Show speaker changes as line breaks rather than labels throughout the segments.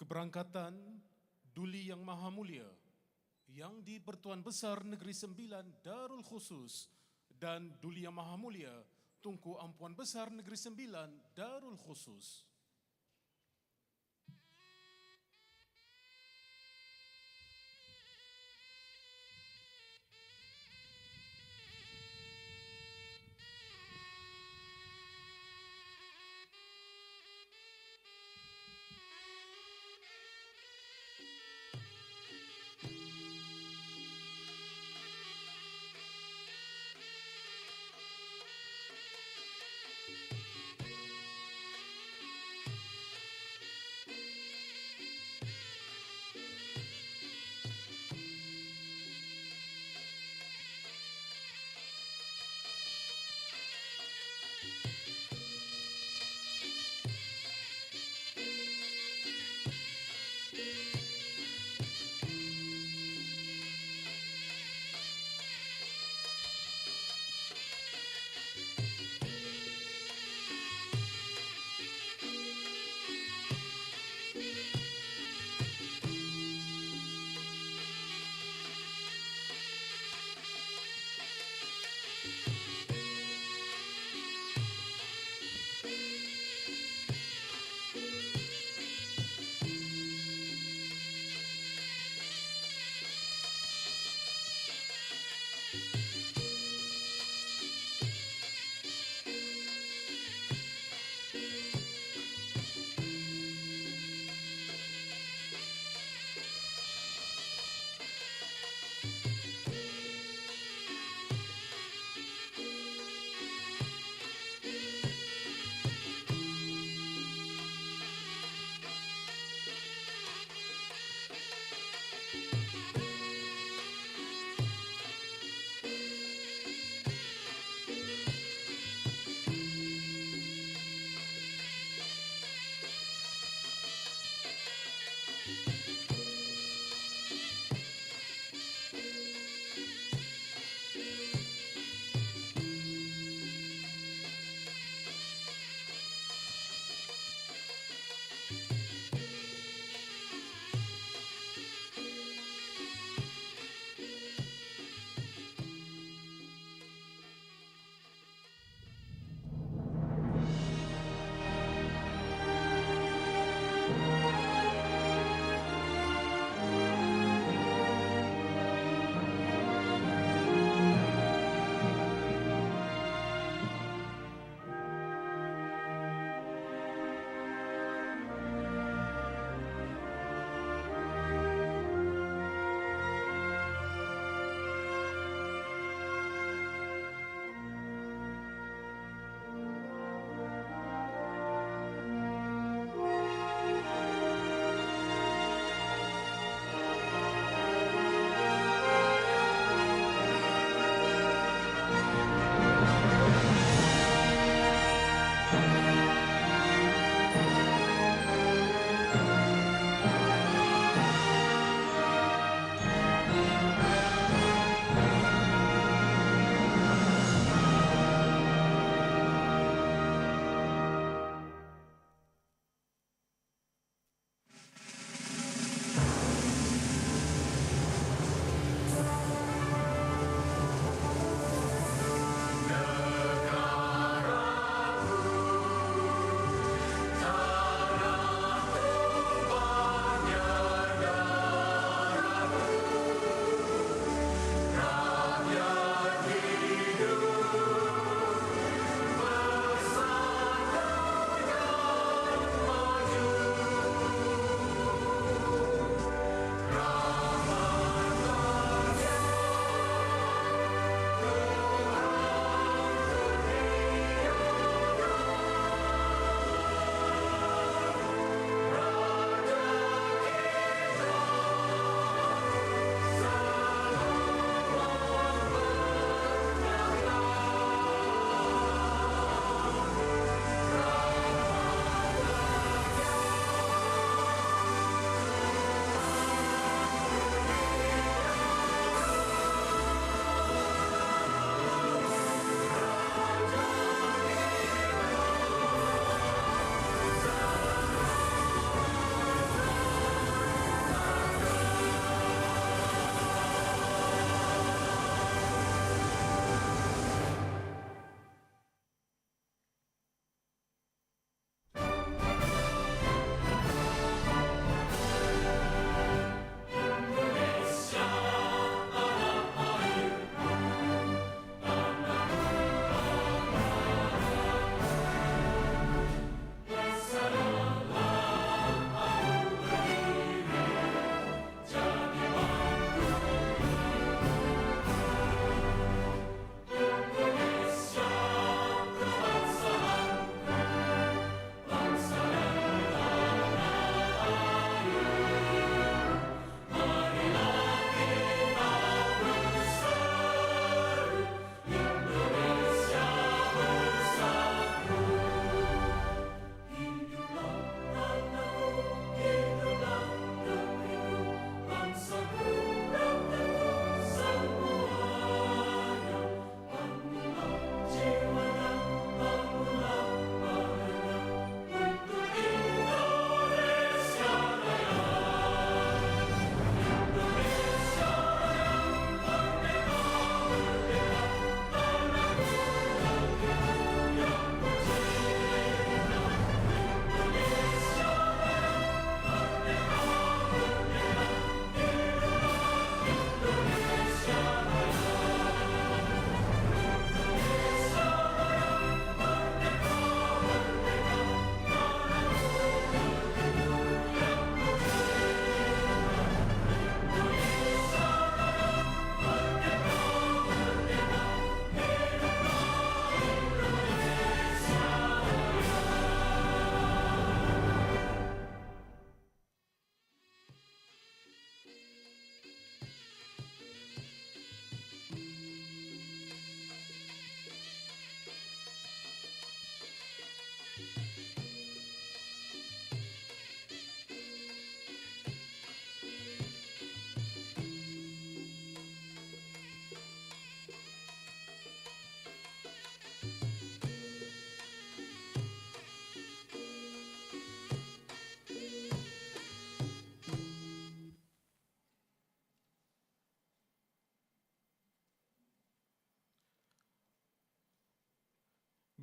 Keberangkatan Duli Yang Maha Mulia yang di-Pertuan Besar Negeri Sembilan Darul Khusus dan Duli Yang Maha Mulia Tunku Ampuan Besar Negeri Sembilan Darul Khusus.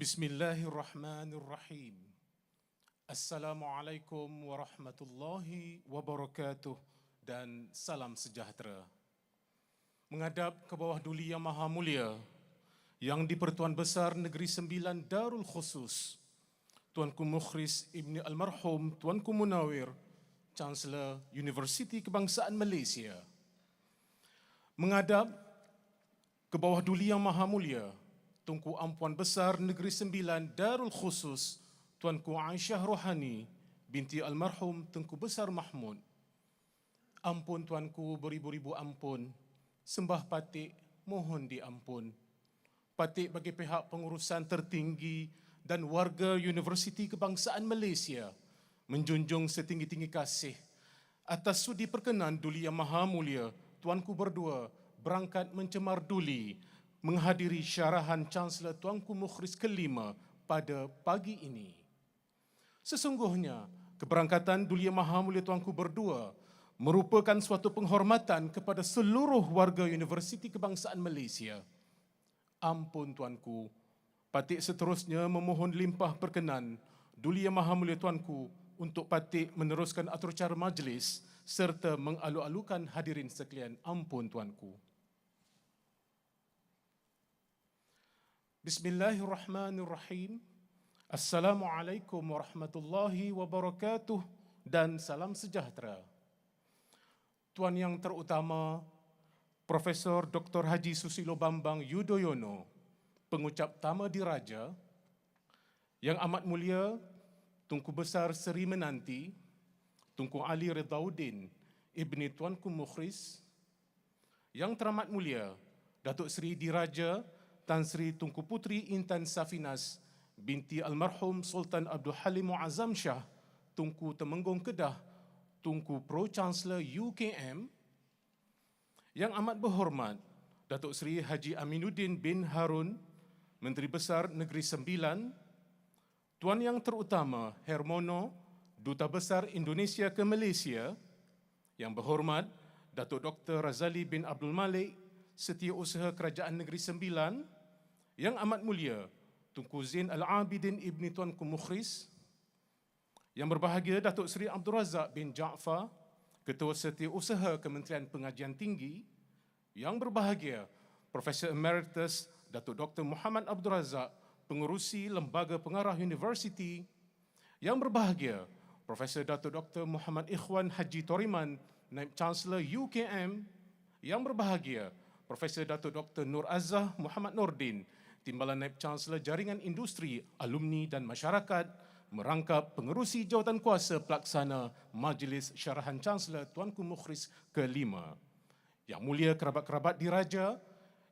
Bismillahirrahmanirrahim. Assalamualaikum warahmatullahi wabarakatuh dan salam sejahtera. Menghadap ke bawah duli yang maha mulia, yang di-Pertuan Besar Negeri Sembilan Darul Khusus, Tuanku Muhriz Ibni Almarhum Tuanku Munawir, Canselor Universiti Kebangsaan Malaysia. Menghadap ke bawah duli yang maha mulia, Tunku Ampuan Besar Negeri Sembilan Darul Khusus, Tuanku Aisyah Rohani binti Almarhum Tunku Besar Mahmud. Ampun Tuanku beribu-ribu ampun, sembah patik mohon diampun. Patik bagi pihak pengurusan tertinggi dan warga Universiti Kebangsaan Malaysia menjunjung setinggi-tinggi kasih atas sudi perkenan duli yang maha mulia Tuanku berdua berangkat mencemar duli menghadiri Syarahan Canselor Tuanku Muhriz ke-5 pada pagi ini. Sesungguhnya, keberangkatan duli yang maha mulia Tuanku berdua merupakan suatu penghormatan kepada seluruh warga Universiti Kebangsaan Malaysia. Ampun Tuanku, patik seterusnya memohon limpah perkenan duli yang maha mulia Tuanku untuk patik meneruskan aturcara majlis serta mengalu-alukan hadirin sekalian. Ampun Tuanku. Bismillahirrahmanirrahim. Assalamualaikum warahmatullahi wabarakatuh dan salam sejahtera. Tuan Yang Terutama Profesor Dr. Haji Susilo Bambang Yudhoyono, pengucap tama diraja, Yang Amat Mulia Tunku Besar Seri Menanti Tunku Ali Ridauddin Ibni Tuanku Muhriz, Yang Teramat Mulia Datuk Seri Diraja Tan Sri Tunku Putri Intan Safinas binti Almarhum Sultan Abdul Halim Muazzam Shah, Tunku Temenggung Kedah, Tunku Pro-Chancellor UKM, Yang Amat Berhormat Datuk Seri Haji Aminuddin bin Harun, Menteri Besar Negeri Sembilan, Tuan Yang Terutama Hermono, Duta Besar Indonesia ke Malaysia, Yang Berhormat Datuk Dr. Razali bin Abdul Malik, Setiausaha Kerajaan Negeri Sembilan, Yang Amat Mulia Tunku Zain Al-Abidin Ibni Tuanku Muhriz, Yang Berbahagia Datuk Seri Razak bin 𝗕𝗲𝘁𝗁𝗲𝗏, Ketua Setiausaha Kementerian Pengajian Tinggi, Yang Berbahagia Profesor Emeritus Datuk Dr. Muhammad Abdul Razak, Pengerusi Lembaga Pengarah Universiti, Yang Berbahagia Profesor Datuk Dr. Muhammad Ikhwan Haji Toriman, Naib Chancellor UKM, Yang Berbahagia Profesor Datuk Dr. Nur Azzah Muhammad Nordin, Timbalan Naib Chancellor Jaringan Industri, Alumni dan Masyarakat, merangkap pengerusi jawatan kuasa pelaksana Majlis Syarahan Canselor Tuanku Muhriz ke-5. Yang mulia kerabat-kerabat diraja,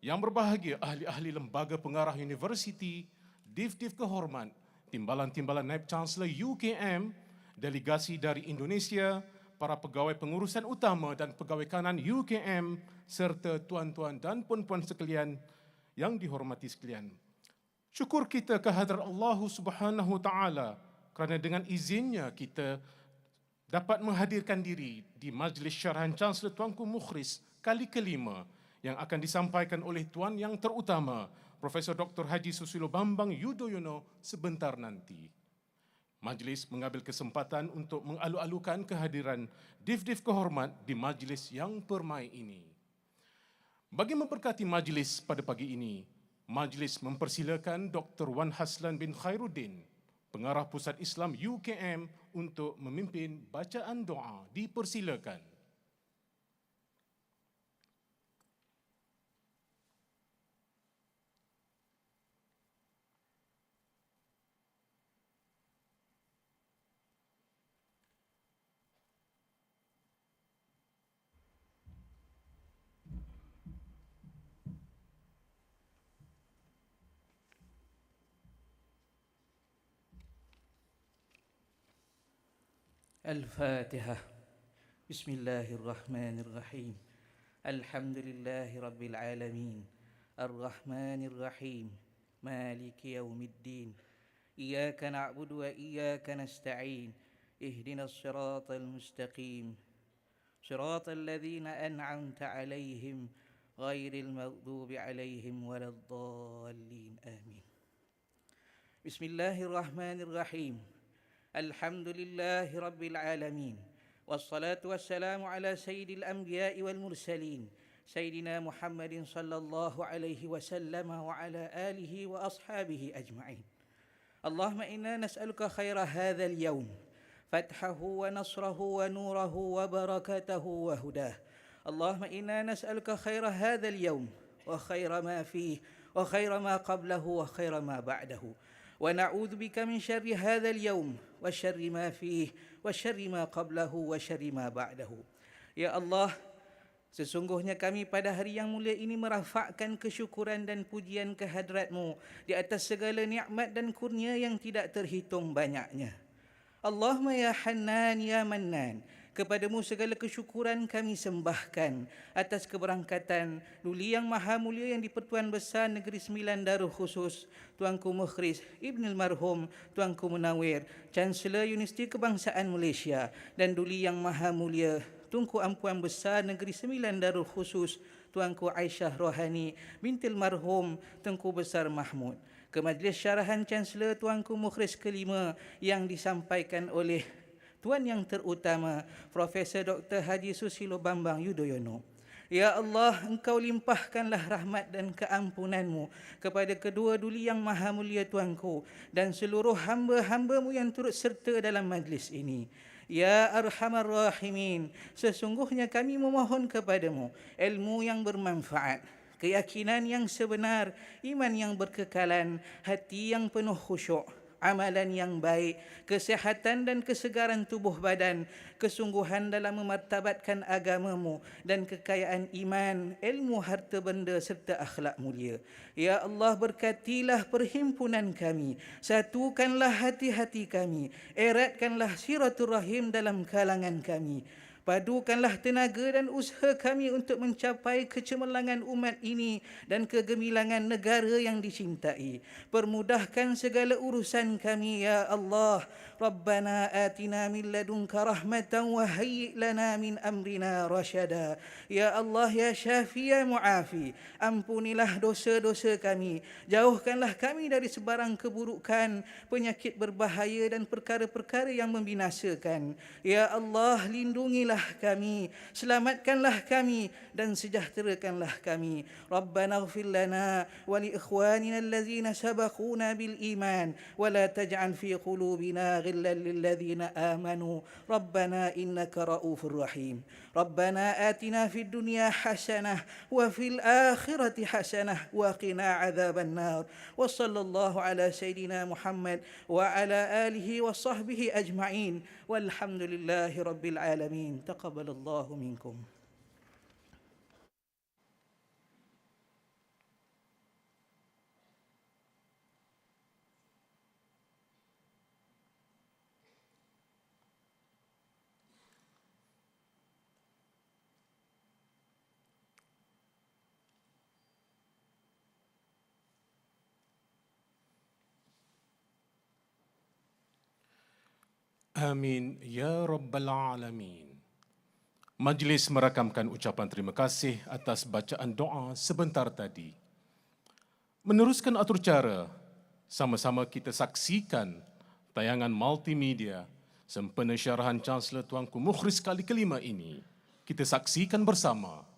yang berbahagia ahli-ahli lembaga pengarah universiti, div-div kehormat, timbalan-timbalan Naib Chancellor UKM, delegasi dari Indonesia, para pegawai pengurusan utama dan pegawai kanan UKM, serta tuan-tuan dan puan-puan sekalian yang dihormati sekalian. Syukur kita kehadiran Allah Subhanahu Wa Taala kerana dengan izinnya kita dapat menghadirkan diri di Majlis Syarahan Canselor Tuanku Muhriz kali ke-5 yang akan disampaikan oleh Tuan Yang Terutama Profesor Dr. Haji Susilo Bambang Yudhoyono sebentar nanti. Majlis mengambil kesempatan untuk mengalu-alukan kehadiran div-div kehormat di majlis yang permai ini. Bagi memberkati majlis pada pagi ini, majlis mempersilakan Dr. Wan Haslan bin Khairuddin, Pengarah Pusat Islam UKM, untuk memimpin bacaan doa. Dipersilakan.
الفاتحة. بسم الله الرحمن الرحيم. الحمد لله رب العالمين الرحمن الرحيم مالك يوم الدين إياك نعبد وإياك نستعين اهدنا الصراط المستقيم صراط الذين أنعمت عليهم غير المغضوب عليهم ولا الضالين آمين. Bismillahirrahmanirrahim. Alhamdulillahi Rabbil Alamin. Wassalatu wassalamu ala sayyidil anbiya'i wal mursalin. Sayyidina Muhammadin sallallahu alaihi wasallam wa ala alihi wa ashabihi ajma'in. Allahumma inna nas'aluka khaira hadzal yawm. Fathahu wa nasrahu wa nurahu wa barakatahu wa hudah. Allahumma inna nas'aluka khaira hadzal yawm wa khaira ma fihi wa khaira ma qablahu wa khaira ma ba'dahu. ونعوذ بك من شر هذا اليوم وشر ما فيه وشر ما قبله وشر ما بعده. Ya Allah, sesungguhnya kami pada hari yang mulia ini merafakkan kesyukuran dan pujian kehadrat-Mu di atas segala nikmat dan kurnia yang tidak terhitung banyaknya. Allahumma ya Hannan ya Mannan, kepadamu segala kesyukuran kami sembahkan atas keberangkatan Duli Yang Maha Mulia yang di-Pertuan Besar Negeri Sembilan Darul Khusus Tuanku Muhriz Ibnul Marhum Tuanku Munawir, Canselor Universiti Kebangsaan Malaysia, dan Duli Yang Maha Mulia Tunku Ampuan Besar Negeri Sembilan Darul Khusus Tuanku Aisyah Rohani bintil Marhum Tengku Besar Mahmud, ke Majlis Syarahan Canselor Tuanku Muhriz ke-5 yang disampaikan oleh Tuan Yang Terutama Prof Dr. Haji Susilo Bambang Yudhoyono. Ya Allah, Engkau limpahkanlah rahmat dan keampunan-Mu kepada kedua Duli Yang Maha Mulia Tuanku dan seluruh hamba-hamba-Mu yang turut serta dalam majlis ini. Ya Arhamar Rahimin, sesungguhnya kami memohon kepadamu ilmu yang bermanfaat, keyakinan yang sebenar, iman yang berkekalan, hati yang penuh khusyuk, amalan yang baik, kesihatan dan kesegaran tubuh badan, kesungguhan dalam memartabatkan agama-Mu, dan kekayaan iman, ilmu, harta benda serta akhlak mulia. Ya Allah, berkatilah perhimpunan kami, satukanlah hati-hati kami, eratkanlah silaturahim dalam kalangan kami. Padukanlah tenaga dan usaha kami untuk mencapai kecemerlangan umat ini dan kegemilangan negara yang dicintai. Permudahkan segala urusan kami, ya Allah. Rabbana atina min ladunka rahmatan wa hayyi' lana min amrina rasyada. Ya Allah, ya Syafi, ya Mu'afi, ampunilah dosa-dosa kami. Jauhkanlah kami dari sebarang keburukan, penyakit berbahaya dan perkara-perkara yang membinasakan. Ya Allah, lindungilah kami, selamatkanlah kami dan sejahterakanlah kami. Rabbana ighfir lana wa li ikhwanina allazina sabaquna bil iman wa la taj'al fi qulubina ghillan lil ladzina amanu rabbana innaka raufur rahim. Rabbana atina fid dunya hasanah wa fil akhirati hasanah wa qina adzaban nar. Wa sallallahu ala sayidina Muhammad wa ala alihi wa sahbihi ajma'in. Walhamdulillahi rabbil alamin. Taqabbalallahu minkum.
Amin ya Rabbal Alamin. Majlis merakamkan ucapan terima kasih atas bacaan doa sebentar tadi. Meneruskan atur cara, sama-sama kita saksikan tayangan multimedia sempena Syarahan Canselor Tuanku Muhriz kali ke-5 ini. Kita saksikan bersama.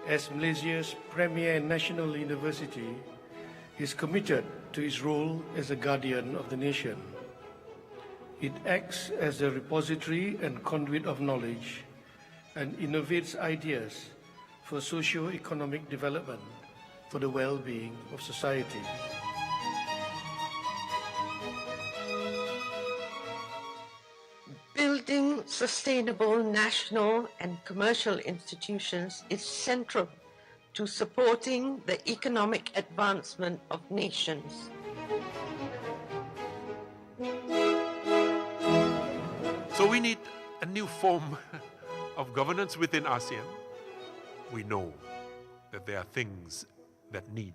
as Malaysia's premier national university, is committed to its role as a guardian of the nation. It acts as a repository and conduit of knowledge and innovates ideas for socio-economic development for the well-being of society.
Building sustainable national and commercial institutions is central to supporting the economic advancement of nations.
So we need a new form of governance within ASEAN. We know that there are things that need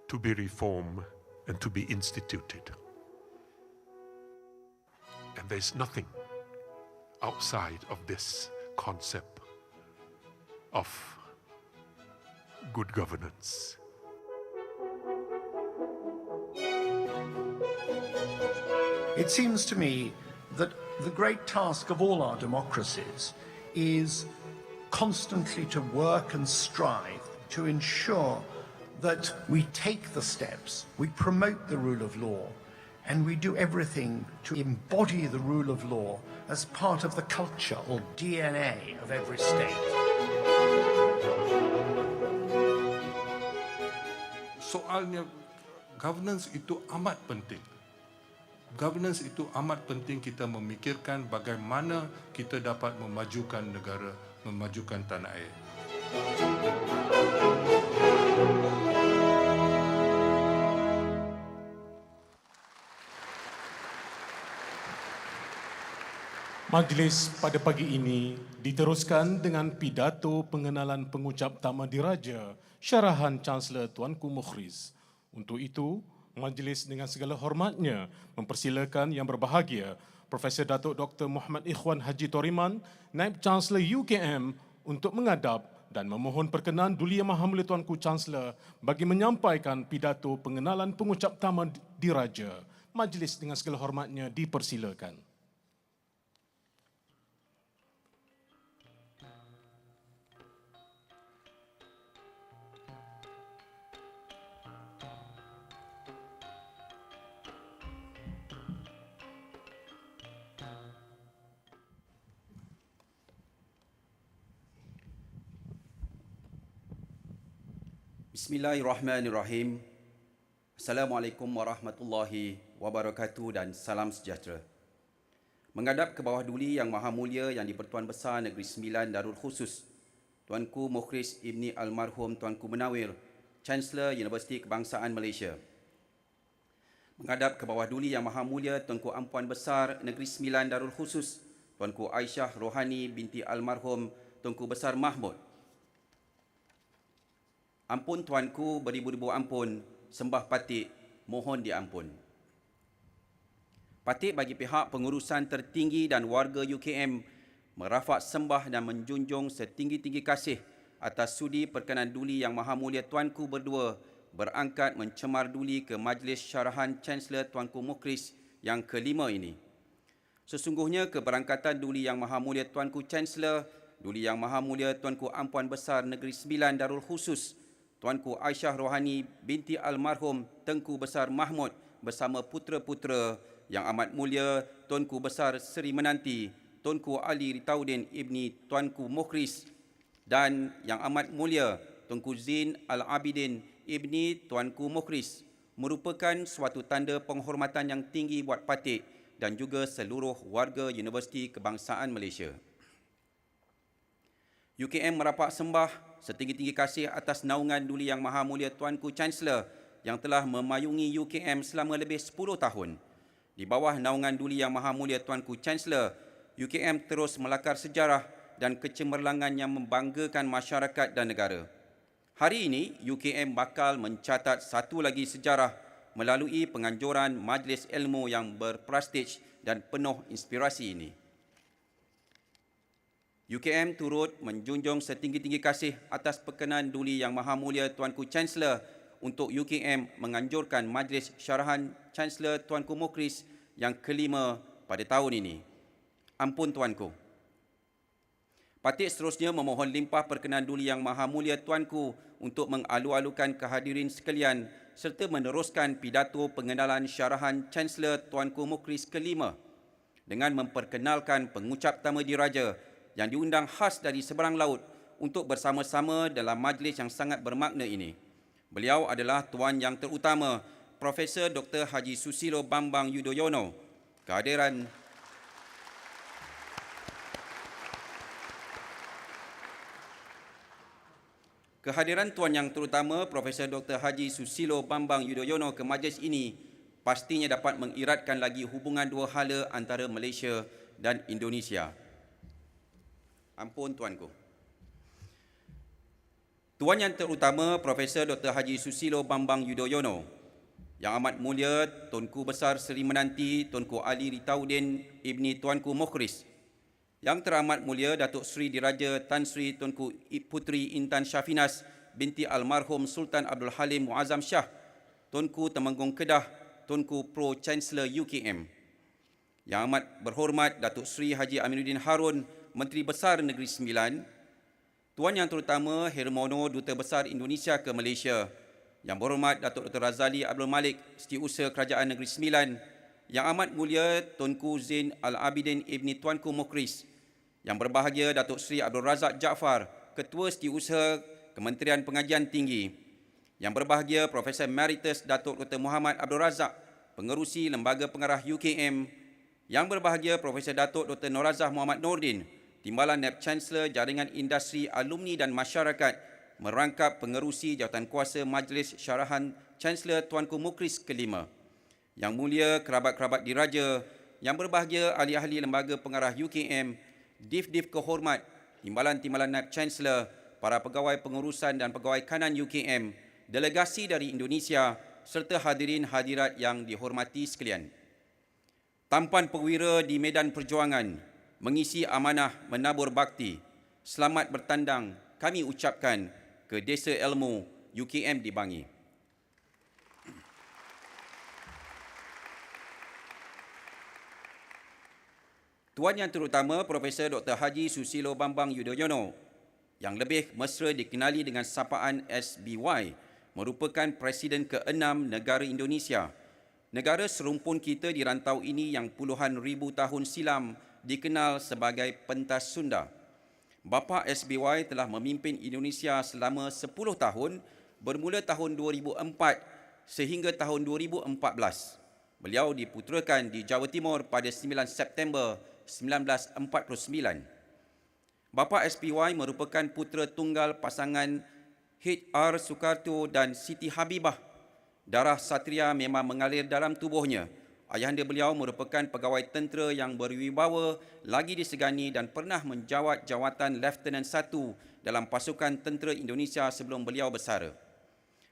to be reformed and to be instituted. And there's nothing outside of this concept of good governance.
It seems to me that the great task of all our democracies is constantly to work and strive to ensure that we take the steps, we promote the rule of law, and we do everything to embody the rule of law as part of the culture or DNA of every state.
Soalnya, governance itu amat penting. Governance itu amat penting, kita memikirkan bagaimana kita dapat memajukan negara, memajukan tanah air.
Majlis pada pagi ini diteruskan dengan pidato pengenalan pengucap tamu diraja Syarahan Canselor Tuanku Muhriz. Untuk itu, majlis dengan segala hormatnya mempersilakan yang berbahagia Profesor Datuk Dr. Muhammad Ikhwan Haji Toriman, Naib Canselor UKM untuk mengadap dan memohon perkenan Duli Yang Maha Mulia Tuanku Canselor bagi menyampaikan pidato pengenalan pengucap tamu diraja. Majlis dengan segala hormatnya dipersilakan.
Bismillahirrahmanirrahim. Assalamualaikum warahmatullahi wabarakatuh dan salam sejahtera. Menghadap ke bawah Duli Yang Maha Mulia yang di-Pertuan Besar Negeri Sembilan Darul Khusus Tuanku Muhriz Ibni Almarhum Tuanku Munawir, Chancellor Universiti Kebangsaan Malaysia. Menghadap ke bawah Duli Yang Maha Mulia Tuanku Ampuan Besar Negeri Sembilan Darul Khusus Tuanku Aisyah Rohani binti Almarhum Tuanku Besar Mahmud. Ampun Tuanku, beribu-ribu ampun, sembah patik, mohon diampun. Patik bagi pihak pengurusan tertinggi dan warga UKM merafak sembah dan menjunjung setinggi-tinggi kasih atas sudi perkenan Duli Yang Maha Mulia Tuanku berdua berangkat mencemar duli ke Majlis Syarahan Canselor Tuanku Muhriz yang ke-5 ini. Sesungguhnya keberangkatan Duli Yang Maha Mulia Tuanku Canselor, Duli Yang Maha Mulia Tuanku Ampuan Besar Negeri Sembilan Darul Khusus Tuanku Aisyah Rohani binti Almarhum Tengku Besar Mahmud bersama putera-putera yang amat mulia Tuanku Besar Seri Menanti Tuanku Ali Ritaudin Ibni Tuanku Muhriz dan yang amat mulia Tuanku Zin Al-Abidin Ibni Tuanku Muhriz merupakan suatu tanda penghormatan yang tinggi buat patik dan juga seluruh warga Universiti Kebangsaan Malaysia. UKM merapak sembah setinggi-tinggi kasih atas naungan Duli Yang Maha Mulia Tuanku Canselor yang telah memayungi UKM selama lebih 10 tahun. Di bawah naungan Duli Yang Maha Mulia Tuanku Canselor, UKM terus melakar sejarah dan kecemerlangan yang membanggakan masyarakat dan negara. Hari ini, UKM bakal mencatat satu lagi sejarah melalui penganjuran majlis ilmu yang berprestij dan penuh inspirasi ini. UKM turut menjunjung setinggi-tinggi kasih atas perkenan Duli Yang Maha Mulia Tuanku Canselor untuk UKM menganjurkan Majlis Syarahan Canselor Tuanku Muhriz yang ke-5 pada tahun ini. Ampun Tuanku. Patik seterusnya memohon limpah perkenan Duli Yang Maha Mulia Tuanku untuk mengalu-alukan kehadirin sekalian serta meneruskan pidato pengenalan Syarahan Canselor Tuanku Muhriz ke-5 dengan memperkenalkan pengucap tamu diraja yang diundang khas dari seberang laut untuk bersama-sama dalam majlis yang sangat bermakna ini. Beliau adalah Tuan Yang Terutama Prof. Dr. Haji Susilo Bambang Yudhoyono. Kehadiran Tuan Yang Terutama Prof. Dr. Haji Susilo Bambang Yudhoyono ke majlis ini pastinya dapat mengeratkan lagi hubungan dua hala antara Malaysia dan Indonesia. Ampun Tuanku. Tuan Yang Terutama Prof. Dr. Haji Susilo Bambang Yudhoyono, Yang Amat Mulia Tuanku Besar Seri Menanti Tuanku Ali Ritauddin Ibni Tuanku Muhriz, Yang Teramat Mulia Datuk Seri Diraja Tan Sri Tuanku Puteri Intan Syafinas binti Almarhum Sultan Abdul Halim Muazzam Shah, Tuanku Temanggung Kedah Tuanku Pro Canselor UKM, Yang Amat Berhormat Datuk Seri Haji Aminuddin Harun Menteri Besar Negeri Sembilan, Tuan Yang Terutama Hermono Duta Besar Indonesia ke Malaysia, Yang Berhormat Datuk Dr. Razali Abdul Malik Setiausaha Kerajaan Negeri Sembilan, Yang Amat Mulia Tuanku Zain Al-Abidin Ibni Tuanku Muhriz, Yang Berbahagia Datuk Seri Abdul Razak Jaafar, Ketua Setiausaha Kementerian Pengajian Tinggi, Yang Berbahagia Profesor Emeritus Datuk Dr. Muhammad Abdul Razak, Pengerusi Lembaga Pengarah UKM, Yang Berbahagia Profesor Datuk Dr. Norazah Muhammad Nordin, Timbalan Naib Chancellor Jaringan Industri Alumni dan Masyarakat, merangkap pengerusi jawatankuasa Majlis Syarahan Canselor Tuanku Muhriz ke-5, Yang Mulia kerabat-kerabat diraja, Yang Berbahagia ahli-ahli Lembaga Pengarah UKM, Div-Div Kehormat, Timbalan-Timbalan Naib Chancellor, para pegawai pengurusan dan pegawai kanan UKM, delegasi dari Indonesia, serta hadirin hadirat yang dihormati sekalian. Tampan perwira di medan perjuangan, mengisi amanah menabur bakti, selamat bertandang kami ucapkan ke Desa Ilmu UKM di Bangi. Tuan Yang Terutama Prof. Dr. Haji Susilo Bambang Yudhoyono, yang lebih mesra dikenali dengan sapaan SBY, merupakan Presiden ke-6 negara Indonesia. Negara serumpun kita di rantau ini yang puluhan ribu tahun silam dikenal sebagai pentas Sunda. Bapa SBY telah memimpin Indonesia selama 10 tahun bermula tahun 2004 sehingga tahun 2014. Beliau diputerakan di Jawa Timur pada 9 September 1949. Bapa SBY merupakan putera tunggal pasangan H.R. Soekarto dan Siti Habibah. Darah satria memang mengalir dalam tubuhnya. Ayahanda beliau merupakan pegawai tentera yang berwibawa, lagi disegani dan pernah menjawat jawatan Lieutenant 1 dalam pasukan tentera Indonesia sebelum beliau bersara.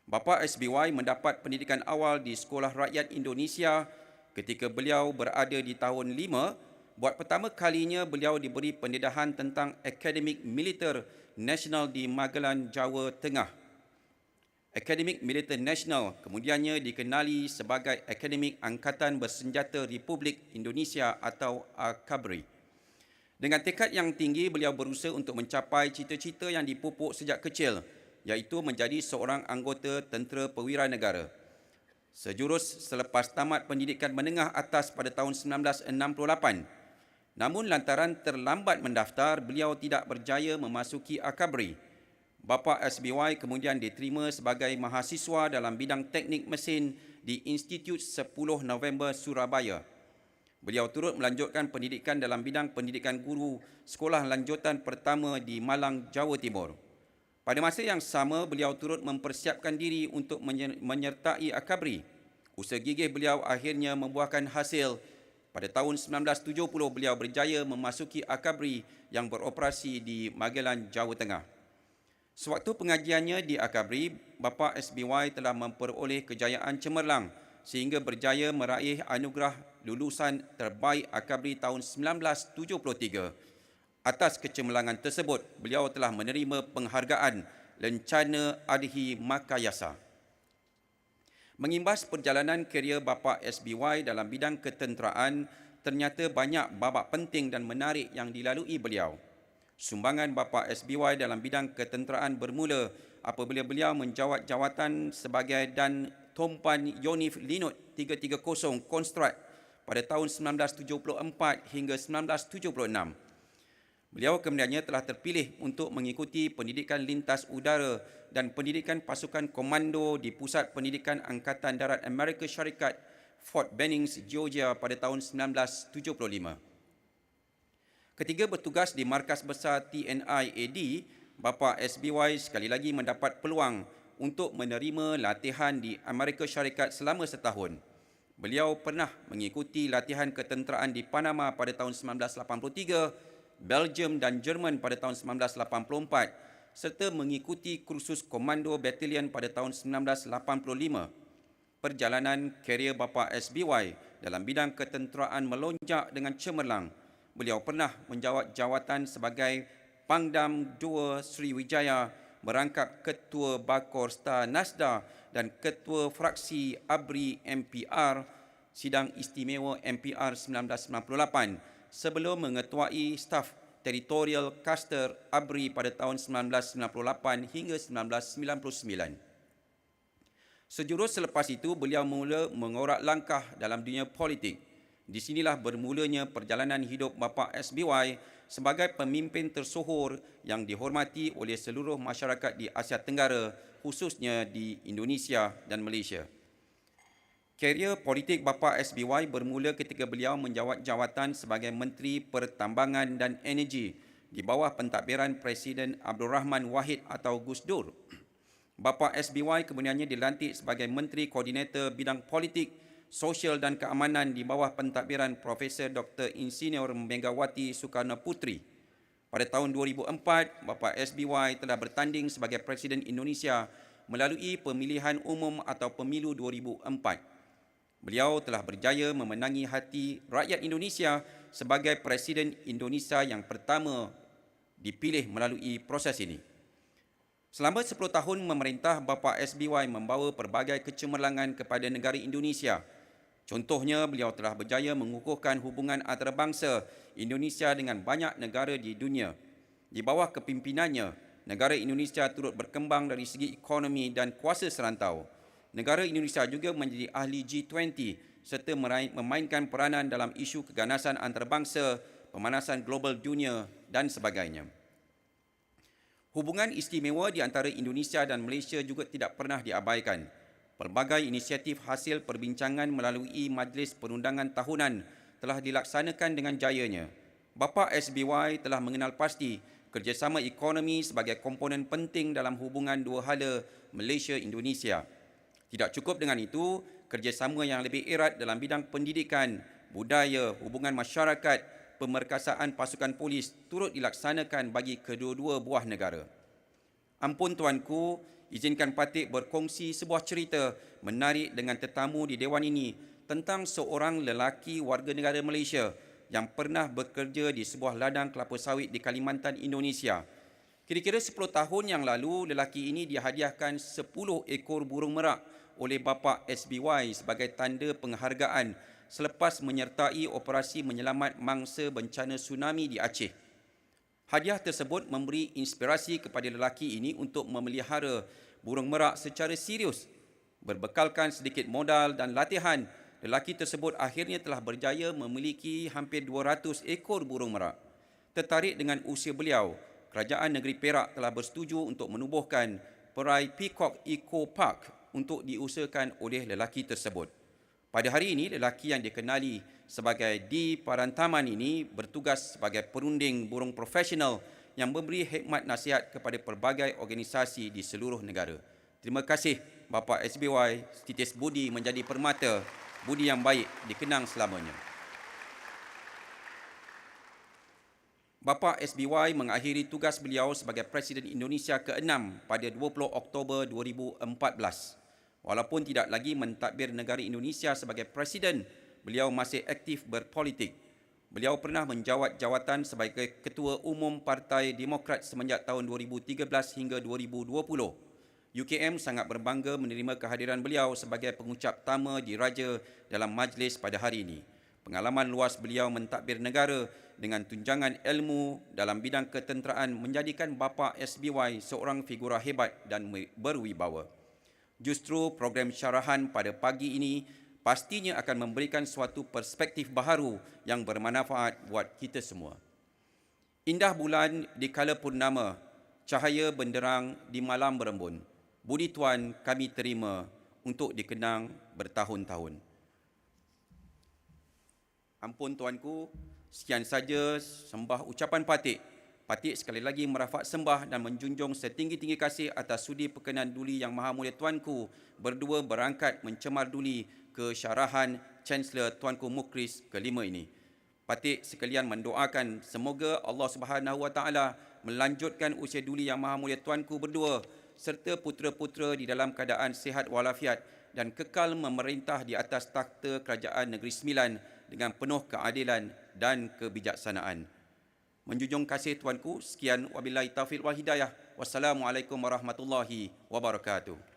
Bapa SBY mendapat pendidikan awal di Sekolah Rakyat Indonesia ketika beliau berada di tahun 5. Buat pertama kalinya beliau diberi pendedahan tentang Akademik Militer Nasional di Magelang, Jawa Tengah. Akademik Militer Nasional kemudiannya dikenali sebagai Akademik Angkatan Bersenjata Republik Indonesia atau AKABRI. Dengan tekad yang tinggi, beliau berusaha untuk mencapai cita-cita yang dipupuk sejak kecil, iaitu menjadi seorang anggota tentera perwira negara. Sejurus selepas tamat pendidikan menengah atas pada tahun 1968. Namun lantaran terlambat mendaftar, beliau tidak berjaya memasuki AKABRI. Bapa SBY kemudian diterima sebagai mahasiswa dalam bidang teknik mesin di Institut 10 November Surabaya. Beliau turut melanjutkan pendidikan dalam bidang pendidikan guru sekolah lanjutan pertama di Malang, Jawa Timur. Pada masa yang sama, beliau turut mempersiapkan diri untuk menyertai AKABRI. Usaha gigih beliau akhirnya membuahkan hasil. Pada tahun 1970, beliau berjaya memasuki AKABRI yang beroperasi di Magelang, Jawa Tengah. Sewaktu pengajiannya di AKABRI, Bapa SBY telah memperoleh kejayaan cemerlang sehingga berjaya meraih anugerah lulusan terbaik AKABRI tahun 1973. Atas kecemerlangan tersebut, beliau telah menerima penghargaan Lencana Adhi Makayasa. Mengimbas perjalanan kerjaya Bapa SBY dalam bidang ketenteraan, ternyata banyak babak penting dan menarik yang dilalui beliau. Sumbangan bapa SBY dalam bidang ketenteraan bermula apabila beliau menjawat jawatan sebagai dan Tumpan Yonif Linut 330 Konstrat pada tahun 1974 hingga 1976. Beliau kemudiannya telah terpilih untuk mengikuti pendidikan lintas udara dan pendidikan pasukan komando di Pusat Pendidikan Angkatan Darat Amerika Syarikat, Fort Benning, Georgia pada tahun 1975. Ketika bertugas di Markas Besar TNI AD, bapa SBY sekali lagi mendapat peluang untuk menerima latihan di Amerika Syarikat selama setahun. Beliau pernah mengikuti latihan ketenteraan di Panama pada tahun 1983, Belgium dan Jerman pada tahun 1984 serta mengikuti kursus komando batalion pada tahun 1985. Perjalanan karier bapa SBY dalam bidang ketenteraan melonjak dengan cemerlang. Beliau pernah menjawat jawatan sebagai Pangdam 2 Sriwijaya, merangkap Ketua Bakor Star Nasda dan Ketua Fraksi ABRI MPR Sidang Istimewa MPR 1998 sebelum mengetuai staf teritorial Caster ABRI pada tahun 1998 hingga 1999. Sejurus selepas itu, beliau mula mengorak langkah dalam dunia politik. Di sinilah bermulanya perjalanan hidup bapa SBY sebagai pemimpin tersohor yang dihormati oleh seluruh masyarakat di Asia Tenggara, khususnya di Indonesia dan Malaysia. Karier politik bapa SBY bermula ketika beliau menjawat jawatan sebagai Menteri Pertambangan dan Energi di bawah pentadbiran Presiden Abdul Rahman Wahid atau Gus Dur. Bapa SBY kemudiannya dilantik sebagai Menteri Koordinator Bidang Politik, Sosial dan Keamanan di bawah pentadbiran Profesor Dr. Insinyur Megawati Soekarno Puteri. Pada tahun 2004, bapa SBY telah bertanding sebagai Presiden Indonesia melalui pemilihan umum atau pemilu 2004. Beliau telah berjaya memenangi hati rakyat Indonesia sebagai Presiden Indonesia yang pertama dipilih melalui proses ini. Selama 10 tahun memerintah, bapa SBY membawa pelbagai kecemerlangan kepada negara Indonesia. Contohnya, beliau telah berjaya mengukuhkan hubungan antarabangsa Indonesia dengan banyak negara di dunia. Di bawah kepimpinannya, negara Indonesia turut berkembang dari segi ekonomi dan kuasa serantau. Negara Indonesia juga menjadi ahli G20 serta memainkan peranan dalam isu keganasan antarabangsa, pemanasan global dunia dan sebagainya. Hubungan istimewa di antara Indonesia dan Malaysia juga tidak pernah diabaikan. Pelbagai inisiatif hasil perbincangan melalui Majlis Perundangan Tahunan telah dilaksanakan dengan jayanya. Bapa SBY telah mengenal pasti kerjasama ekonomi sebagai komponen penting dalam hubungan dua hala Malaysia-Indonesia. Tidak cukup dengan itu, kerjasama yang lebih erat dalam bidang pendidikan, budaya, hubungan masyarakat, pemerkasaan pasukan polis turut dilaksanakan bagi kedua-dua buah negara. Ampun Tuanku, izinkan Patik berkongsi sebuah cerita menarik dengan tetamu di Dewan ini tentang seorang lelaki warga negara Malaysia yang pernah bekerja di sebuah ladang kelapa sawit di Kalimantan, Indonesia. Kira-kira 10 tahun yang lalu, lelaki ini dihadiahkan 10 ekor burung merak oleh bapa SBY sebagai tanda penghargaan selepas menyertai operasi menyelamat mangsa bencana tsunami di Aceh. Hadiah tersebut memberi inspirasi kepada lelaki ini untuk memelihara burung merak secara serius. Berbekalkan sedikit modal dan latihan, lelaki tersebut akhirnya telah berjaya memiliki hampir 200 ekor burung merak. Tertarik dengan usia beliau, Kerajaan Negeri Perak telah bersetuju untuk menubuhkan perai Peacock Eco Park untuk diusahakan oleh lelaki tersebut. Pada hari ini, lelaki yang dikenali sebagai 𝗕𝗲𝘁𝗁𝗲𝗏 ini bertugas sebagai perunding burung profesional yang memberi hikmat nasihat kepada pelbagai organisasi di seluruh negara. Terima kasih bapa SBY, setitis budi menjadi permata, budi yang baik dikenang selamanya. Bapa SBY mengakhiri tugas beliau sebagai Presiden Indonesia ke-6 pada 20 Oktober 2014. Walaupun tidak lagi mentadbir negara Indonesia sebagai Presiden, beliau masih aktif berpolitik. Beliau pernah menjawat jawatan sebagai Ketua Umum Partai Demokrat semenjak tahun 2013 hingga 2020. UKM sangat berbangga menerima kehadiran beliau sebagai pengucap tama diraja dalam majlis pada hari ini. Pengalaman luas beliau mentadbir negara dengan tunjangan ilmu dalam bidang ketenteraan menjadikan bapa SBY seorang figura hebat dan berwibawa. Justru program syarahan pada pagi ini pastinya akan memberikan suatu perspektif baharu yang bermanfaat buat kita semua. Indah bulan di kala purnama, cahaya benderang di malam berembun. Budi Tuan kami terima untuk dikenang bertahun-tahun. Ampun Tuanku, sekian saja sembah ucapan Patik. Patik sekali lagi merafak sembah dan menjunjung setinggi-tinggi kasih atas sudi perkenan duli Yang Maha Mulia Tuanku berdua berangkat mencemar duli ke Syarahan Canselor Tuanku Muhriz ke-5 ini. Patik sekalian mendoakan semoga Allah Subhanahu Wa Taala melanjutkan usia duli Yang Maha Mulia Tuanku berdua serta putera-putera di dalam keadaan sihat walafiat dan kekal memerintah di atas takhta Kerajaan Negeri Sembilan dengan penuh keadilan dan kebijaksanaan. Menjunjung kasih Tuanku, sekian wabillahi taufiq wal hidayah. Wassalamualaikum warahmatullahi wabarakatuh.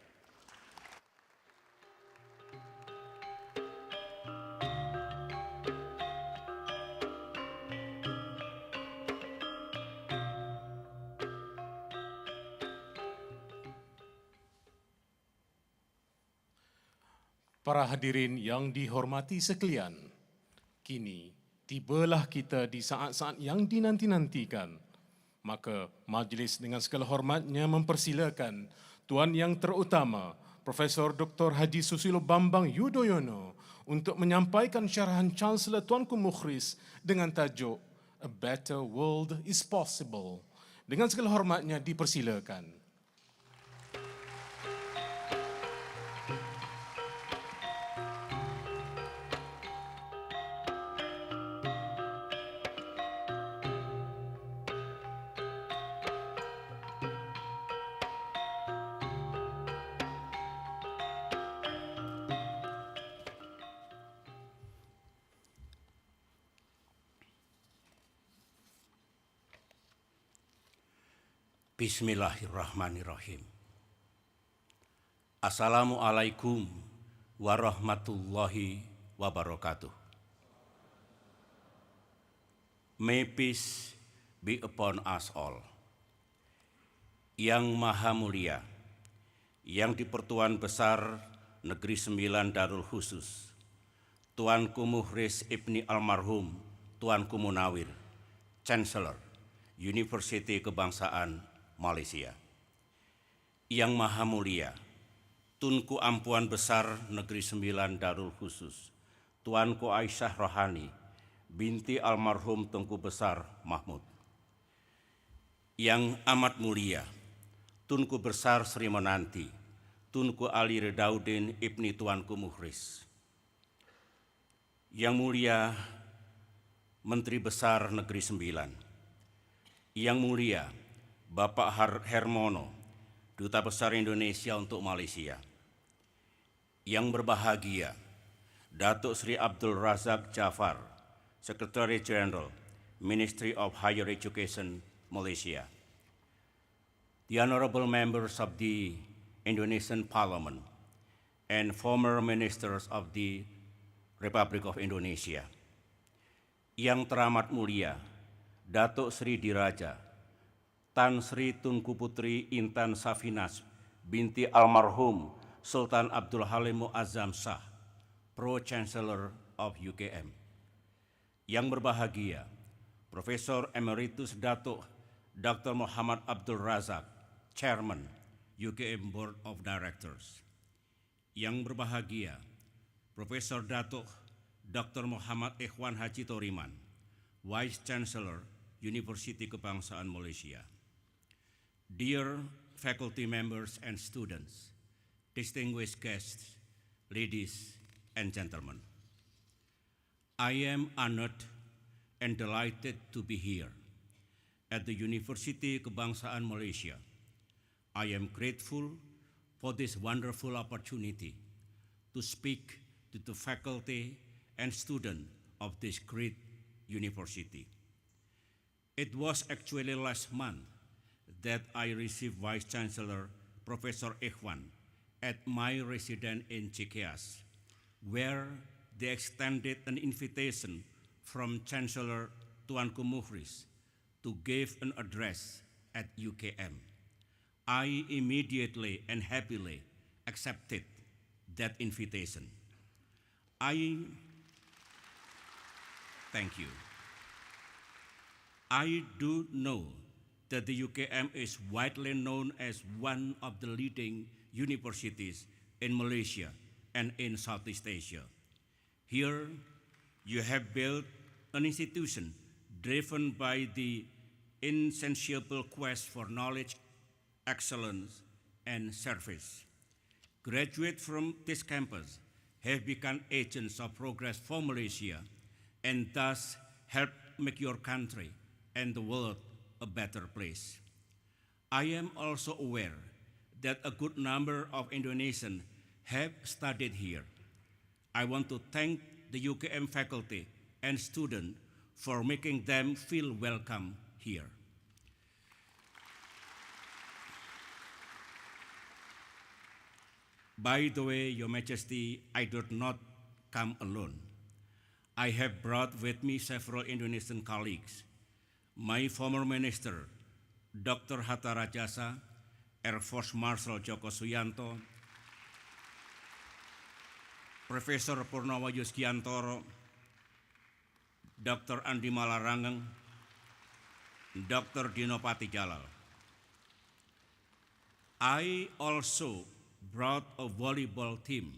Para hadirin yang dihormati sekalian, kini tibalah kita di saat-saat yang dinanti-nantikan. Maka majlis dengan segala hormatnya mempersilakan Tuan Yang Terutama Profesor Dr. Haji Susilo Bambang Yudhoyono untuk menyampaikan syarahan Canselor Tuanku Muhriz dengan tajuk A Better World is Possible. Dengan segala hormatnya dipersilakan.
Bismillahirrahmanirrahim. Assalamualaikum warahmatullahi wabarakatuh. May peace be upon us all. Yang Maha Mulia, yang di-Pertuan Besar Negeri Sembilan Darul Khusus, Tuanku Muhriz Ibni Almarhum Tuanku Munawir, Canselor Universiti Kebangsaan Malaysia. Yang Maha Mulia, Tunku Ampuan Besar Negeri Sembilan Darul Khusus, Tuanku Aisyah Rohani, binti almarhum Tunku Besar Mahmud. Yang amat mulia, Tunku Besar Sri Menanti, Tunku Ali Redaudin Ibni Tuanku Muhriz. Yang mulia, Menteri Besar Negeri Sembilan. Yang mulia, Bapak Hermono, Duta Besar Indonesia untuk Malaysia. Yang berbahagia, Datuk Sri Abdul Razak Jaafar, Secretary General, Ministry of Higher Education, Malaysia. The honorable members of the Indonesian Parliament and former ministers of the Republic of Indonesia. Yang teramat mulia, Datuk Sri Diraja, Tan Sri Tunku Putri Intan Safinas binti almarhum Sultan Abdul Halim Muazzam Shah, Pro-Chancellor of UKM. Yang berbahagia, Profesor Emeritus Datuk Dr. Muhammad Abdul Razak, Chairman UKM Board of Directors. Yang berbahagia, Profesor Datuk Dr. Muhammad Ikhwan Haji Toriman, Vice Chancellor Universiti Kebangsaan Malaysia. Dear faculty members and students, distinguished guests, ladies and gentlemen, I am honored and delighted to be here at the Universiti Kebangsaan Malaysia. I am grateful for this wonderful opportunity to speak to the faculty and students of this great university. It was actually last month that I received Vice Chancellor Professor Ikhwan at my residence in Cikeas, where they extended an invitation from Chancellor Tuanku Muhriz to give an address at UKM. I immediately and happily accepted that invitation. Thank you. I do know that the UKM is widely known as one of the leading universities in Malaysia and in Southeast Asia. Here, you have built an institution driven by the insatiable quest for knowledge, excellence, and service. Graduates from this campus have become agents of progress for Malaysia and thus help make your country and the world a better place. I am also aware that a good number of Indonesians have studied here. I want to thank the UKM faculty and students for making them feel welcome here. By the way, Your Majesty, I did not come alone. I have brought with me several Indonesian colleagues. My former minister, Dr. Hatta Rajasa, Air Force Marshal Djoko Suyanto, Profesor Purnawa Yusgiantoro, Dr. Andi Malarangeng, Dr. Dino Patijalal. I also brought a volleyball team.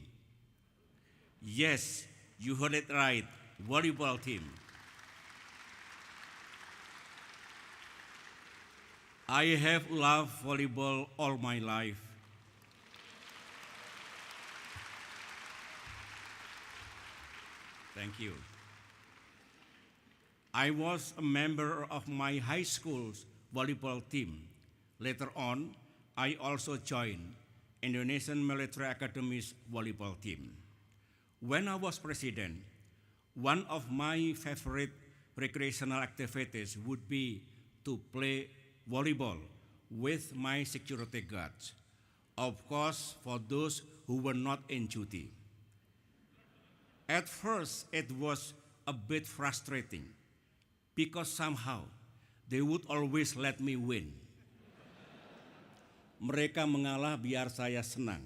Yes, you heard it right, volleyball team. I have loved volleyball all my life. Thank you. I was a member of my high school's volleyball team. Later on, I also joined Indonesian Military Academy's volleyball team. When I was president, one of my favorite recreational activities would be to play volleyball with my security guards. Of course, for those who were not in duty. At first, it was a bit frustrating because somehow they would always let me win. Mereka mengalah biar saya senang.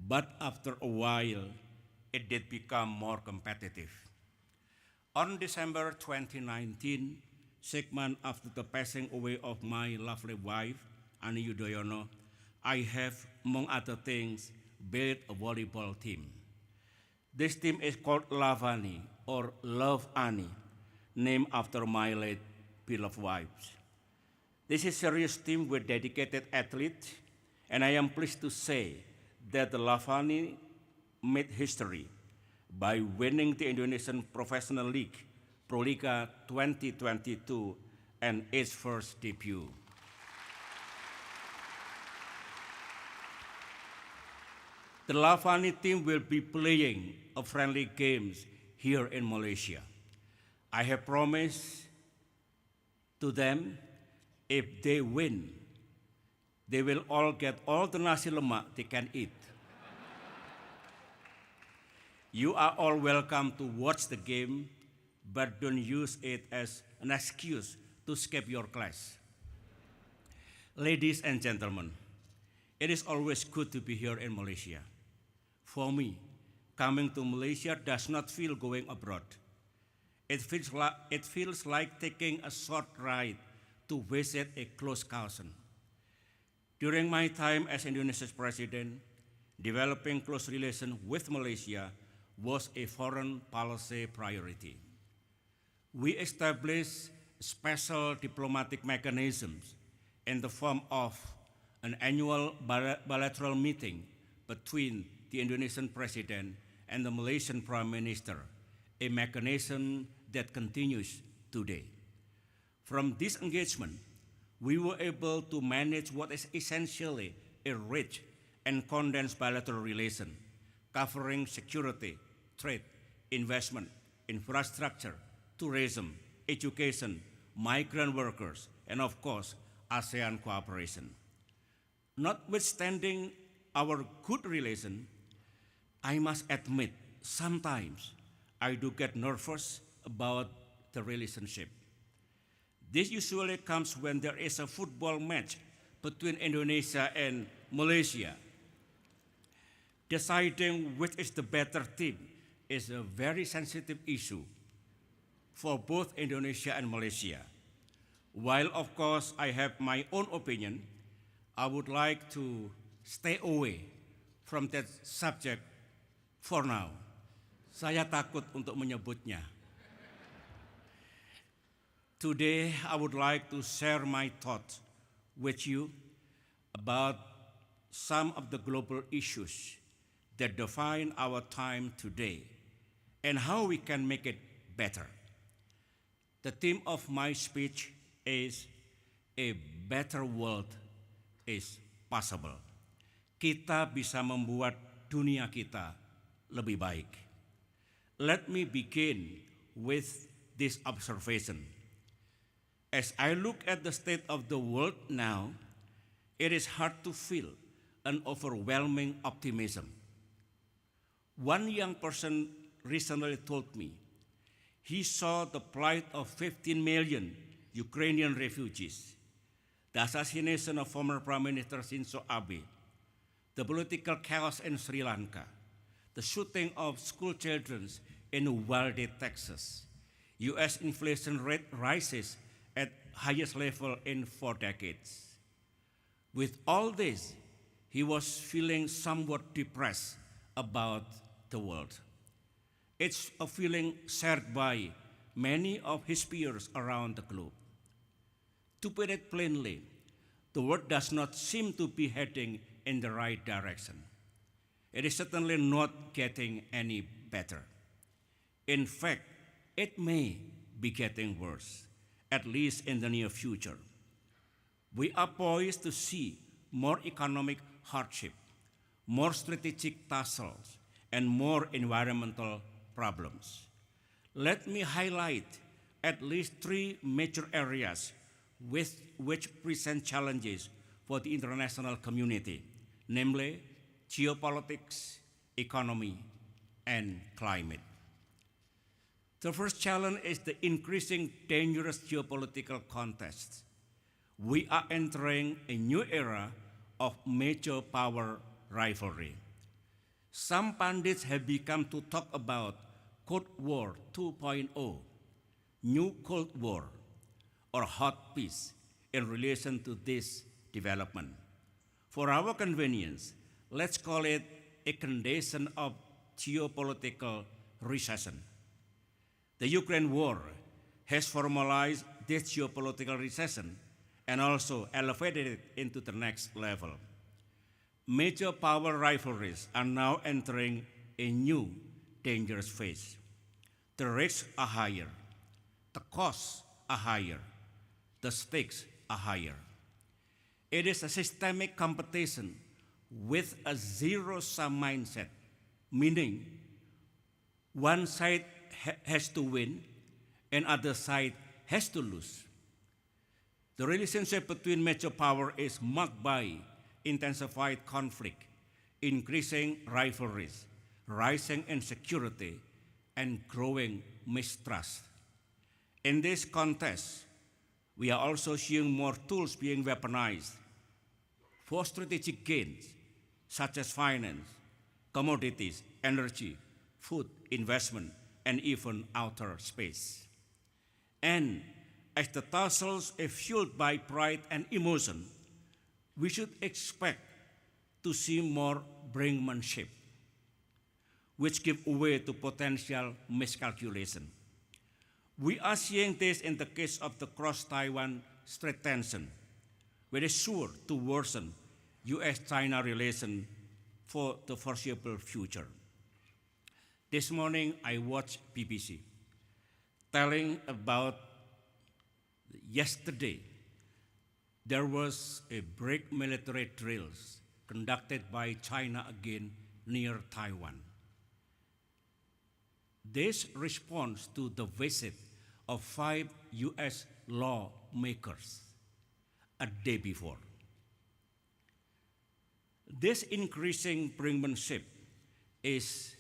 But after a while, it did become more competitive. On December 2019, 6 months after the passing away of my lovely wife, Ani Yudhoyono, I have, among other things, built a volleyball team. This team is called Lavani, or Love Ani, named after my late beloved wives. This is a serious team with dedicated athletes, and I am pleased to say that the Lavani made history by winning the Indonesian Professional League, Proliga 2022, and its first debut. The Lavani team will be playing a friendly games here in Malaysia. I have promised to them, if they win, they will all get all the nasi lemak they can eat. You are all welcome to watch the game, but don't use it as an excuse to skip your class. Ladies and gentlemen, it is always good to be here in Malaysia. For me, coming to Malaysia does not feel going abroad. It feels like taking a short ride to visit a close cousin. During my time as Indonesia's president, developing close relations with Malaysia was a foreign policy priority. We established special diplomatic mechanisms in the form of an annual bilateral meeting between the Indonesian president and the Malaysian prime minister, a mechanism that continues today. From this engagement, we were able to manage what is essentially a rich and condensed bilateral relation, covering security, trade, investment, infrastructure, tourism, education, migrant workers, and of course, ASEAN cooperation. Notwithstanding our good relation, I must admit, sometimes I do get nervous about the relationship. This usually comes when there is a football match between Indonesia and Malaysia. Deciding which is the better team is a very sensitive issue for both Indonesia and Malaysia. While, of course, I have my own opinion, I would like to stay away from that subject for now. Saya takut untuk menyebutnya. Today, I would like to share my thoughts with you about some of the global issues that define our time today and how we can make it better. The theme of my speech is a better world is possible. Kita bisa membuat dunia kita lebih baik. Let me begin with this observation. As I look at the state of the world now, it is hard to feel an overwhelming optimism. One young person recently told me he saw the plight of 15 million Ukrainian refugees, the assassination of former Prime Minister Shinzo Abe, the political chaos in Sri Lanka, the shooting of school children in Uvalde, Texas, U.S. inflation rate rises at highest level in 4 decades. With all this, he was feeling somewhat depressed about the world. It's a feeling shared by many of his peers around the globe. To put it plainly, the world does not seem to be heading in the right direction. It is certainly not getting any better. In fact, it may be getting worse, at least in the near future. We are poised to see more economic hardship, more strategic tussles, and more environmental problems. Let me highlight at least 3 major areas which present challenges for the international community, namely geopolitics, economy, and climate. The first challenge is the increasing dangerous geopolitical context. We are entering a new era of major power rivalry. Some pundits have begun to talk about Cold War 2.0, New Cold War, or hot peace in relation to this development. For our convenience, let's call it a condition of geopolitical recession. The Ukraine war has formalized this geopolitical recession and also elevated it into the next level. Major power rivalries are now entering a new dangerous phase. The risks are higher, the costs are higher, the stakes are higher. It is a systemic competition with a zero-sum mindset, meaning one side has to win and other side has to lose. The relationship between major power is marked by intensified conflict, increasing rivalries, rising insecurity, and growing mistrust. In this context, we are also seeing more tools being weaponized for strategic gains, such as finance, commodities, energy, food, investment, and even outer space. And as the tussles are fueled by pride and emotion, we should expect to see more brinkmanship, which give way to potential miscalculation. We are seeing this in the case of the cross-Taiwan Strait tension, which is sure to worsen U.S.-China relations for the foreseeable future. This morning, I watched BBC, telling about yesterday, there was a break military drills conducted by China again near Taiwan. This responds to the visit of 5 U.S. lawmakers a day before. This increasing brinkmanship is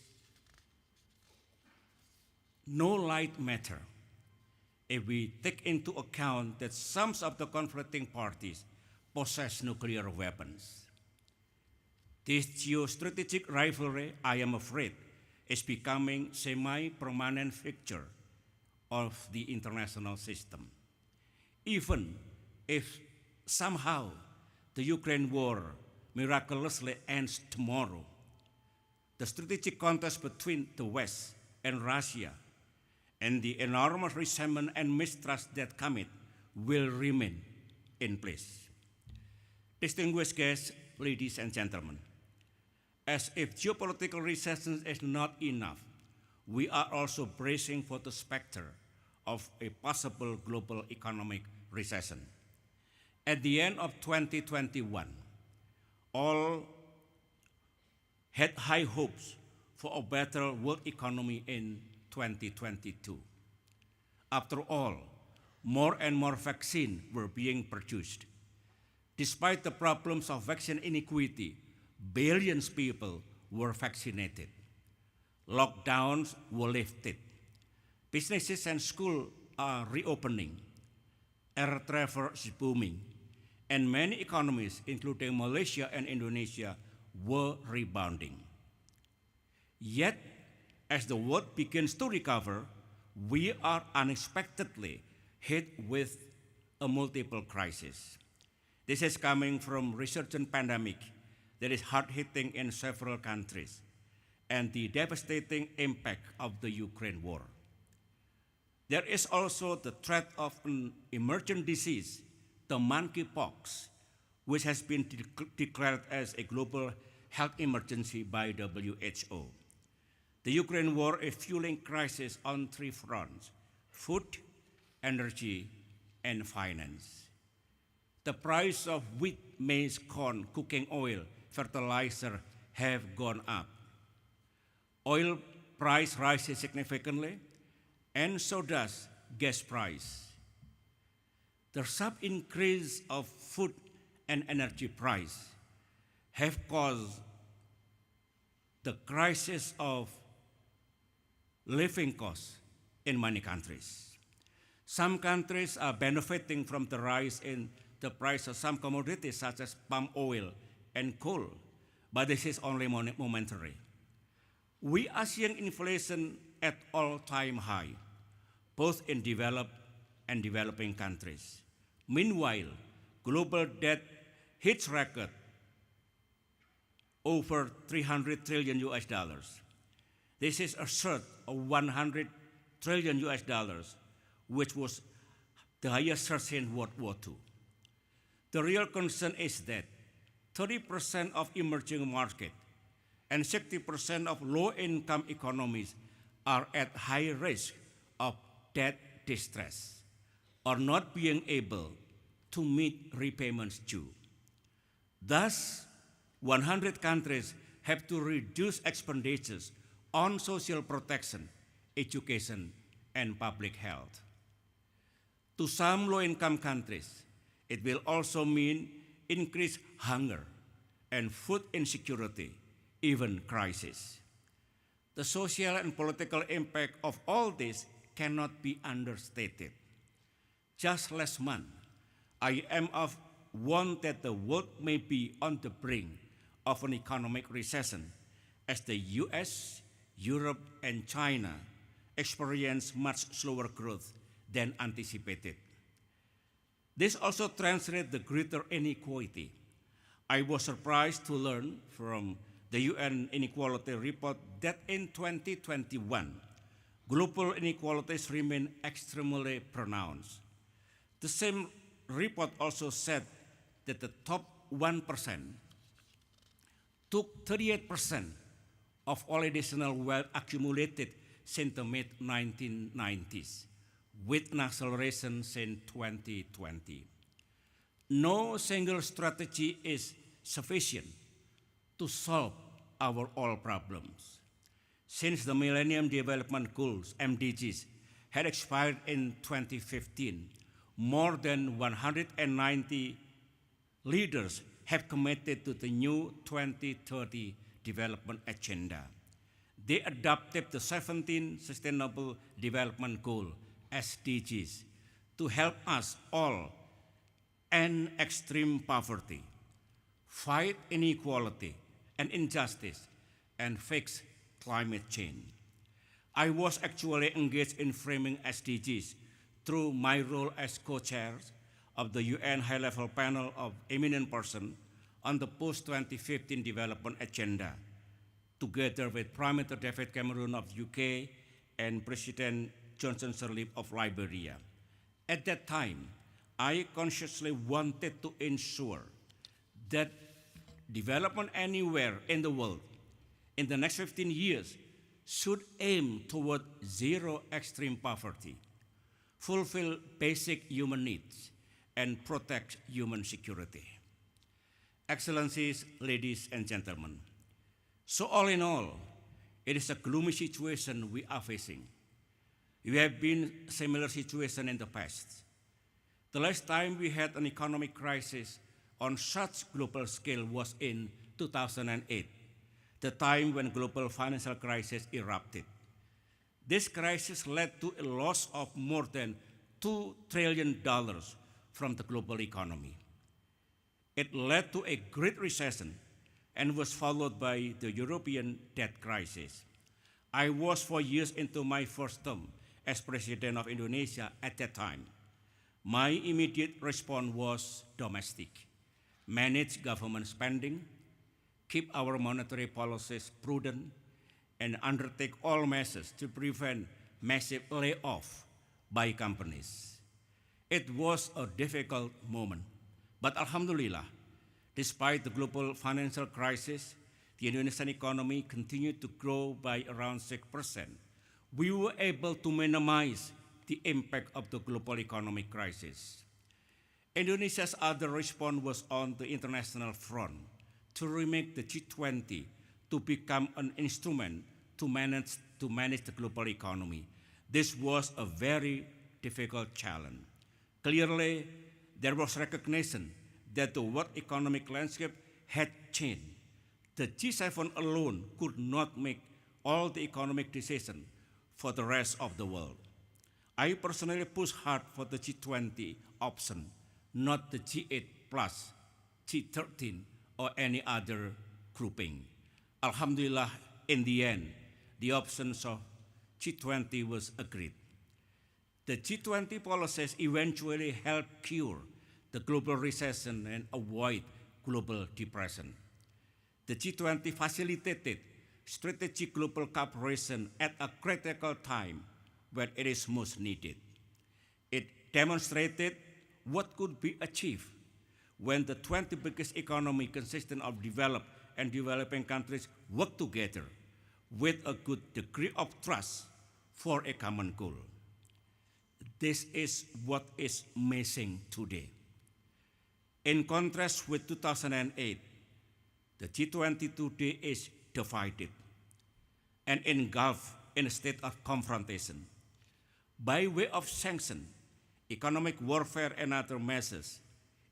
no light matter. if we take into account that some of the conflicting parties possess nuclear weapons. This geostrategic rivalry, I am afraid, is becoming a semi-permanent feature of the international system. Even if somehow the Ukraine war miraculously ends tomorrow, the strategic contest between the West and Russia and the enormous resentment and mistrust that come it will remain in place. Distinguished guests, ladies and gentlemen, as if geopolitical recession is not enough, we are also bracing for the specter of a possible global economic recession. At the end of 2021, all had high hopes for a better world economy in 2022. After all, more and more vaccines were being produced. Despite the problems of vaccine inequity, billions of people were vaccinated. Lockdowns were lifted. Businesses and schools are reopening. Air travel is booming. And many economies, including Malaysia and Indonesia, were rebounding. Yet, as the world begins to recover, we are unexpectedly hit with a multiple crisis. This is coming from resurgent pandemic that is hard-hitting in several countries and the devastating impact of the Ukraine war. There is also the threat of an emergent disease, the monkeypox, which has been declared as a global health emergency by WHO. The Ukraine war is fueling crisis on three fronts: food, energy, and finance. The price of wheat, maize, corn, cooking oil, fertilizer have gone up. Oil price rises significantly, and so does gas price. The sharp increase of food and energy price have caused the crisis of living costs in many countries. Some countries are benefiting from the rise in the price of some commodities such as palm oil and coal, but this is only momentary. We are seeing inflation at all-time high, both in developed and developing countries. Meanwhile, global debt hits record over $300 trillion. This is a surge of $100 trillion, which was the highest surge in World War II. The real concern is that 30% of emerging markets and 60% of low-income economies are at high risk of debt distress or not being able to meet repayments due. Thus, 100 countries have to reduce expenditures on social protection, education, and public health. To some low-income countries, it will also mean increased hunger and food insecurity, even crisis. The social and political impact of all this cannot be understated. Just last month, IMF warned that the world may be on the brink of an economic recession as the US, Europe, and China experience much slower growth than anticipated. This also translates the greater inequality. I was surprised to learn from the UN Inequality Report that in 2021, global inequalities remain extremely pronounced. The same report also said that the top 1% took 38% of all additional wealth accumulated since the mid-1990s, with an acceleration since 2020. No single strategy is sufficient to solve our all problems. Since the Millennium Development Goals, MDGs, had expired in 2015, more than 190 leaders have committed to the new 2030 development agenda. They adopted the 17 Sustainable Development Goals SDGs to help us all end extreme poverty, fight inequality and injustice, and fix climate change. I was actually engaged in framing SDGs through my role as co-chair of the UN High-Level Panel of Eminent Persons on the post-2015 development agenda, together with Prime Minister David Cameron of UK and President Johnson Sirleaf of Liberia. At that time, I consciously wanted to ensure that development anywhere in the world in the next 15 years should aim toward zero extreme poverty, fulfill basic human needs, and protect human security. Excellencies, ladies and gentlemen, so all in all, it is a gloomy situation we are facing. We have been in a similar situation in the past. The last time we had an economic crisis on such global scale was in 2008, the time when global financial crisis erupted. This crisis led to a loss of more than $2 trillion from the global economy. It led to a great recession and was followed by the European debt crisis. I was 4 years into my first term as President of Indonesia at that time. My immediate response was domestic: manage government spending, keep our monetary policies prudent, and undertake all measures to prevent massive layoff by companies. It was a difficult moment, but Alhamdulillah, despite the global financial crisis, the Indonesian economy continued to grow by around 6%. We were able to minimize the impact of the global economic crisis. Indonesia's other response was on the international front to remake the G20 to become an instrument to manage the global economy. This was a very difficult challenge. Clearly, there was recognition that the world economic landscape had changed. The G7 alone could not make all the economic decisions for the rest of the world. I personally pushed hard for the G20 option, not the G8 plus, G13, or any other grouping. Alhamdulillah, in the end, the options of G20 was agreed. The G20 policies eventually helped cure the global recession and avoid global depression. The G20 facilitated strategic global cooperation at a critical time when it is most needed. It demonstrated what could be achieved when the 20 biggest economies consisting of developed and developing countries work together with a good degree of trust for a common goal. This is what is missing today. In contrast with 2008, the G20 today is divided and engulfed in a state of confrontation. By way of sanction, economic warfare and other measures,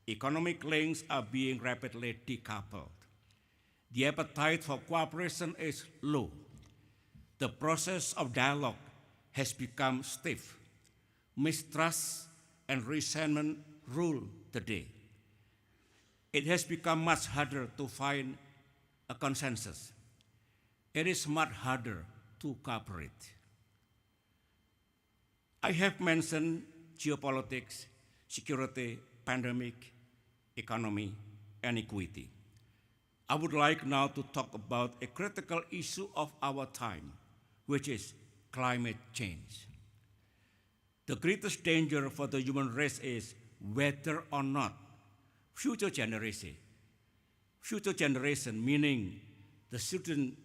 economic links are being rapidly decoupled. The appetite for cooperation is low. The process of dialogue has become stiff. Mistrust and resentment rule the day. It has become much harder to find a consensus. It is much harder to cooperate. I have mentioned geopolitics, security, pandemic, economy, and equity. I would like now to talk about a critical issue of our time, which is climate change. The greatest danger for the human race is whether or not future generation meaning the children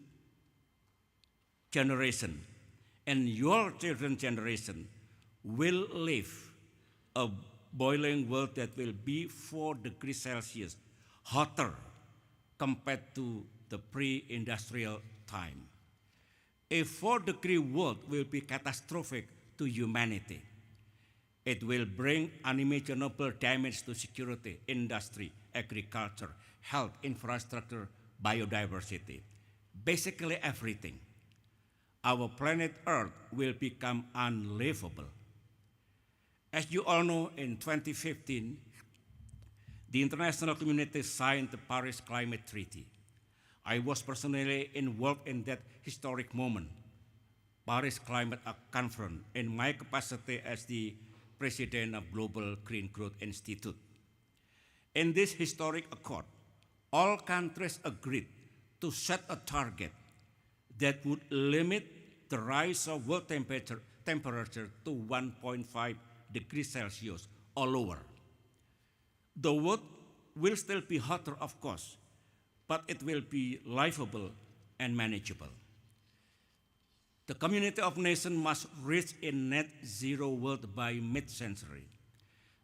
generation and your children's generation will live a boiling world that will be 4 degrees Celsius hotter compared to the pre-industrial time. A 4-degree world will be catastrophic to humanity. It will bring unimaginable damage to security, industry, agriculture, health, infrastructure, biodiversity, basically everything. Our planet Earth will become unlivable. As you all know, in 2015, the international community signed the Paris Climate Treaty. I was personally involved in that historic moment, Paris Climate Conference, in my capacity as the president of Global Green Growth Institute. In this historic accord, all countries agreed to set a target that would limit the rise of world temperature to 1.5 degrees Celsius or lower. The world will still be hotter, of course, but it will be livable and manageable. The community of nations must reach a net zero world by mid-century.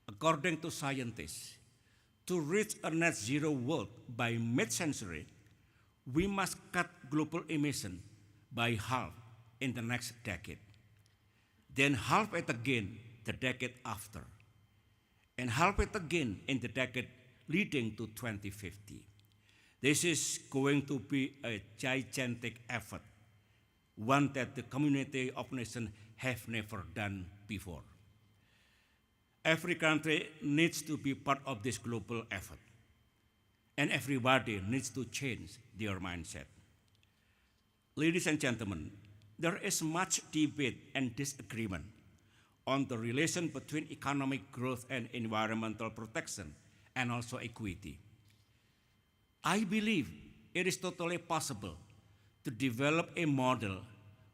According to scientists, to reach a net zero world by mid-century, we must cut global emission by half in the next decade, then half it again the decade after, and half it again in the decade leading to 2050. This is going to be a gigantic effort, one that the community of nations have never done before. Every country needs to be part of this global effort, and everybody needs to change their mindset. Ladies and gentlemen, there is much debate and disagreement on the relation between economic growth and environmental protection, and also equity. I believe it is totally possible to develop a model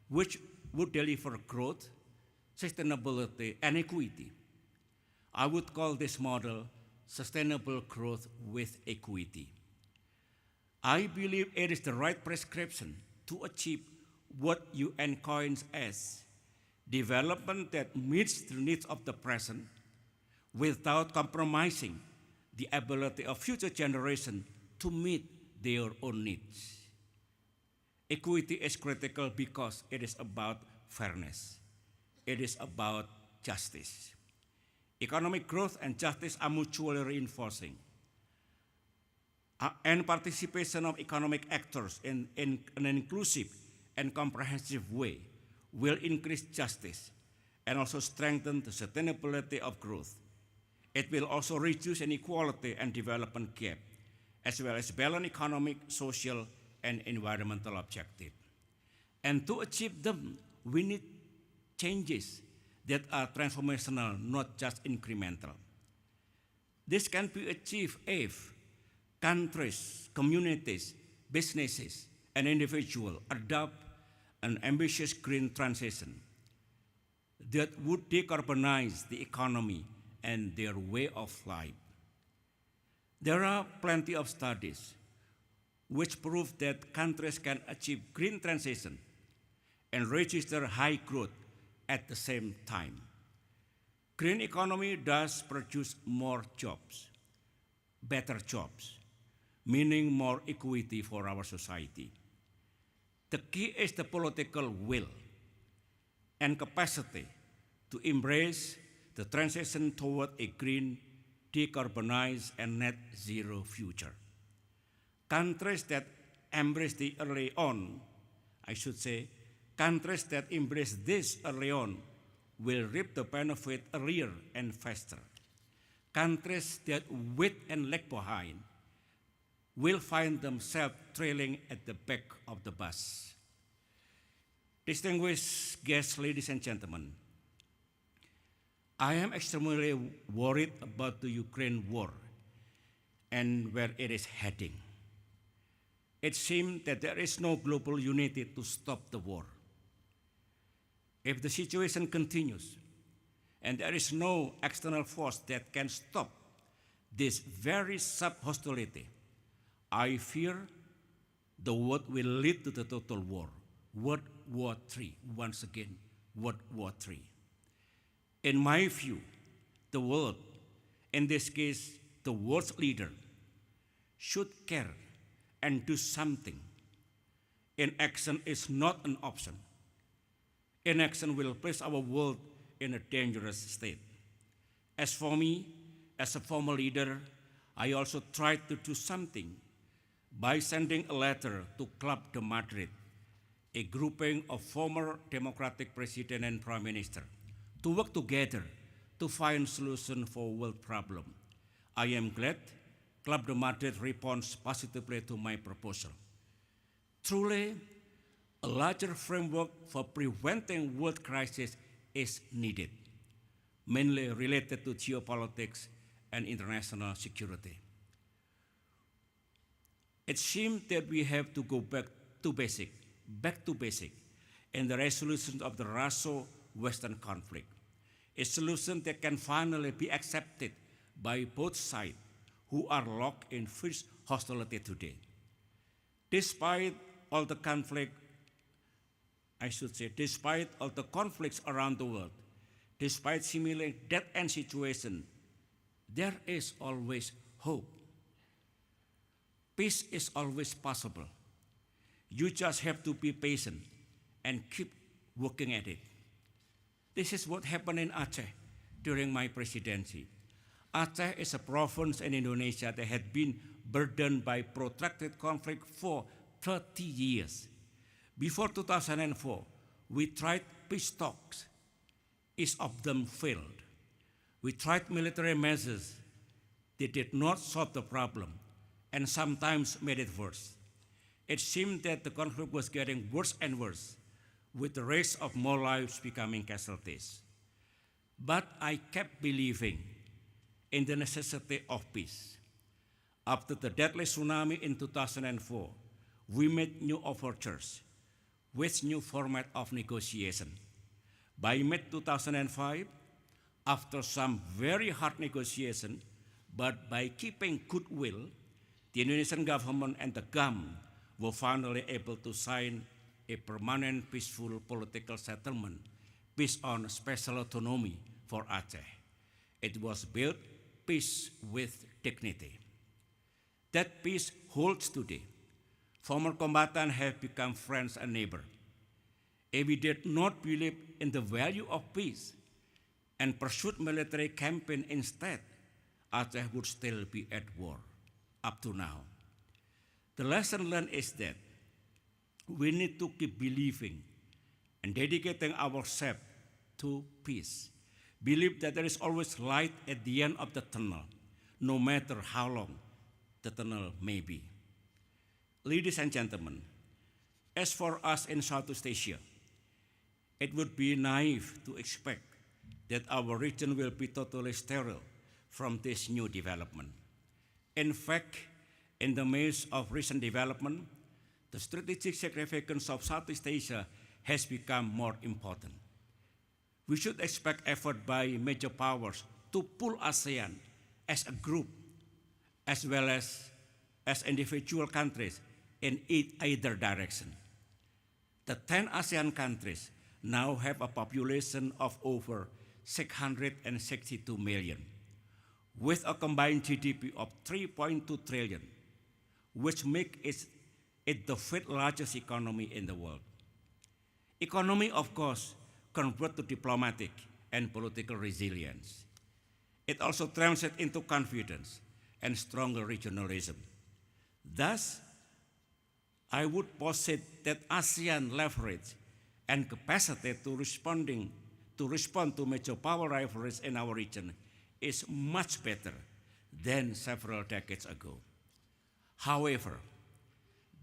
which would deliver growth, sustainability, and equity. I would call this model sustainable growth with equity. I believe it is the right prescription to achieve what UN coins as development that meets the needs of the present without compromising the ability of future generations to meet their own needs. Equity is critical because it is about fairness. It is about justice. Economic growth and justice are mutually reinforcing. And participation of economic actors in an inclusive and comprehensive way will increase justice and also strengthen the sustainability of growth. It will also reduce inequality and development gap, as well as balance economic, social, and environmental objectives. And to achieve them, we need changes that are transformational, not just incremental. This can be achieved if countries, communities, businesses, and individuals adopt an ambitious green transition that would decarbonize the economy and their way of life. There are plenty of studies which prove that countries can achieve green transition and register high growth at the same time. Green economy does produce more jobs, better jobs, meaning more equity for our society. The key is the political will and capacity to embrace the transition toward a green, decarbonized, and net zero future. Countries that embrace this early on will reap the benefit earlier and faster. Countries that wait and lag behind will find themselves trailing at the back of the bus. Distinguished guests, ladies and gentlemen, I am extremely worried about the Ukraine war and where it is heading. It seems that there is no global unity to stop the war. If the situation continues and there is no external force that can stop this very sub-hostility, I fear the world will lead to the total war. World War III, once again, World War III. In my view, the world, in this case, the world's leader, should care and do something. Inaction is not an option. Inaction will place our world in a dangerous state. As for me, as a former leader, I also tried to do something by sending a letter to Club de Madrid, a grouping of former democratic president and prime minister, to work together to find solution for world problem. I am glad Club de Madrid responds positively to my proposal. Truly, a larger framework for preventing world crisis is needed, mainly related to geopolitics and international security. It seems that we have to go back to basic, in the resolution of the Russo-Western conflict, a solution that can finally be accepted by both sides who are locked in fierce hostility today. Despite all the conflict, despite all the conflicts around the world, despite seemingly dead-end situation, there is always hope. Peace is always possible. You just have to be patient and keep working at it. This is what happened in Aceh during my presidency. Aceh is a province in Indonesia that had been burdened by protracted conflict for 30 years. Before 2004, we tried peace talks. Each of them failed. We tried military measures. They did not solve the problem and sometimes made it worse. It seemed that the conflict was getting worse and worse, with the risk of more lives becoming casualties. But I kept believing in the necessity of peace. After the deadly tsunami in 2004, we made new overtures with new format of negotiation. By mid-2005, after some very hard negotiation, but by keeping goodwill, the Indonesian government and the GAM were finally able to sign a permanent peaceful political settlement based on special autonomy for Aceh. It was built peace with dignity. That peace holds today. Former combatants have become friends and neighbors. If we did not believe in the value of peace and pursued military campaign instead, Aceh would still be at war up to now. The lesson learned is that we need to keep believing and dedicating ourselves to peace. Believe that there is always light at the end of the tunnel, no matter how long the tunnel may be. Ladies and gentlemen, as for us in Southeast Asia, it would be naive to expect that our region will be totally sterile from this new development. In fact, in the midst of recent development, the strategic significance of Southeast Asia has become more important. We should expect effort by major powers to pull ASEAN as a group, as well as individual countries in either direction. The 10 ASEAN countries now have a population of over 662 million, with a combined GDP of 3.2 trillion, which makes it the fifth largest economy in the world. Economy, of course, converts to diplomatic and political resilience. It also translates into confidence and stronger regionalism. Thus, I would posit that ASEAN leverage and capacity to respond to major power rivalries in our region is much better than several decades ago. However,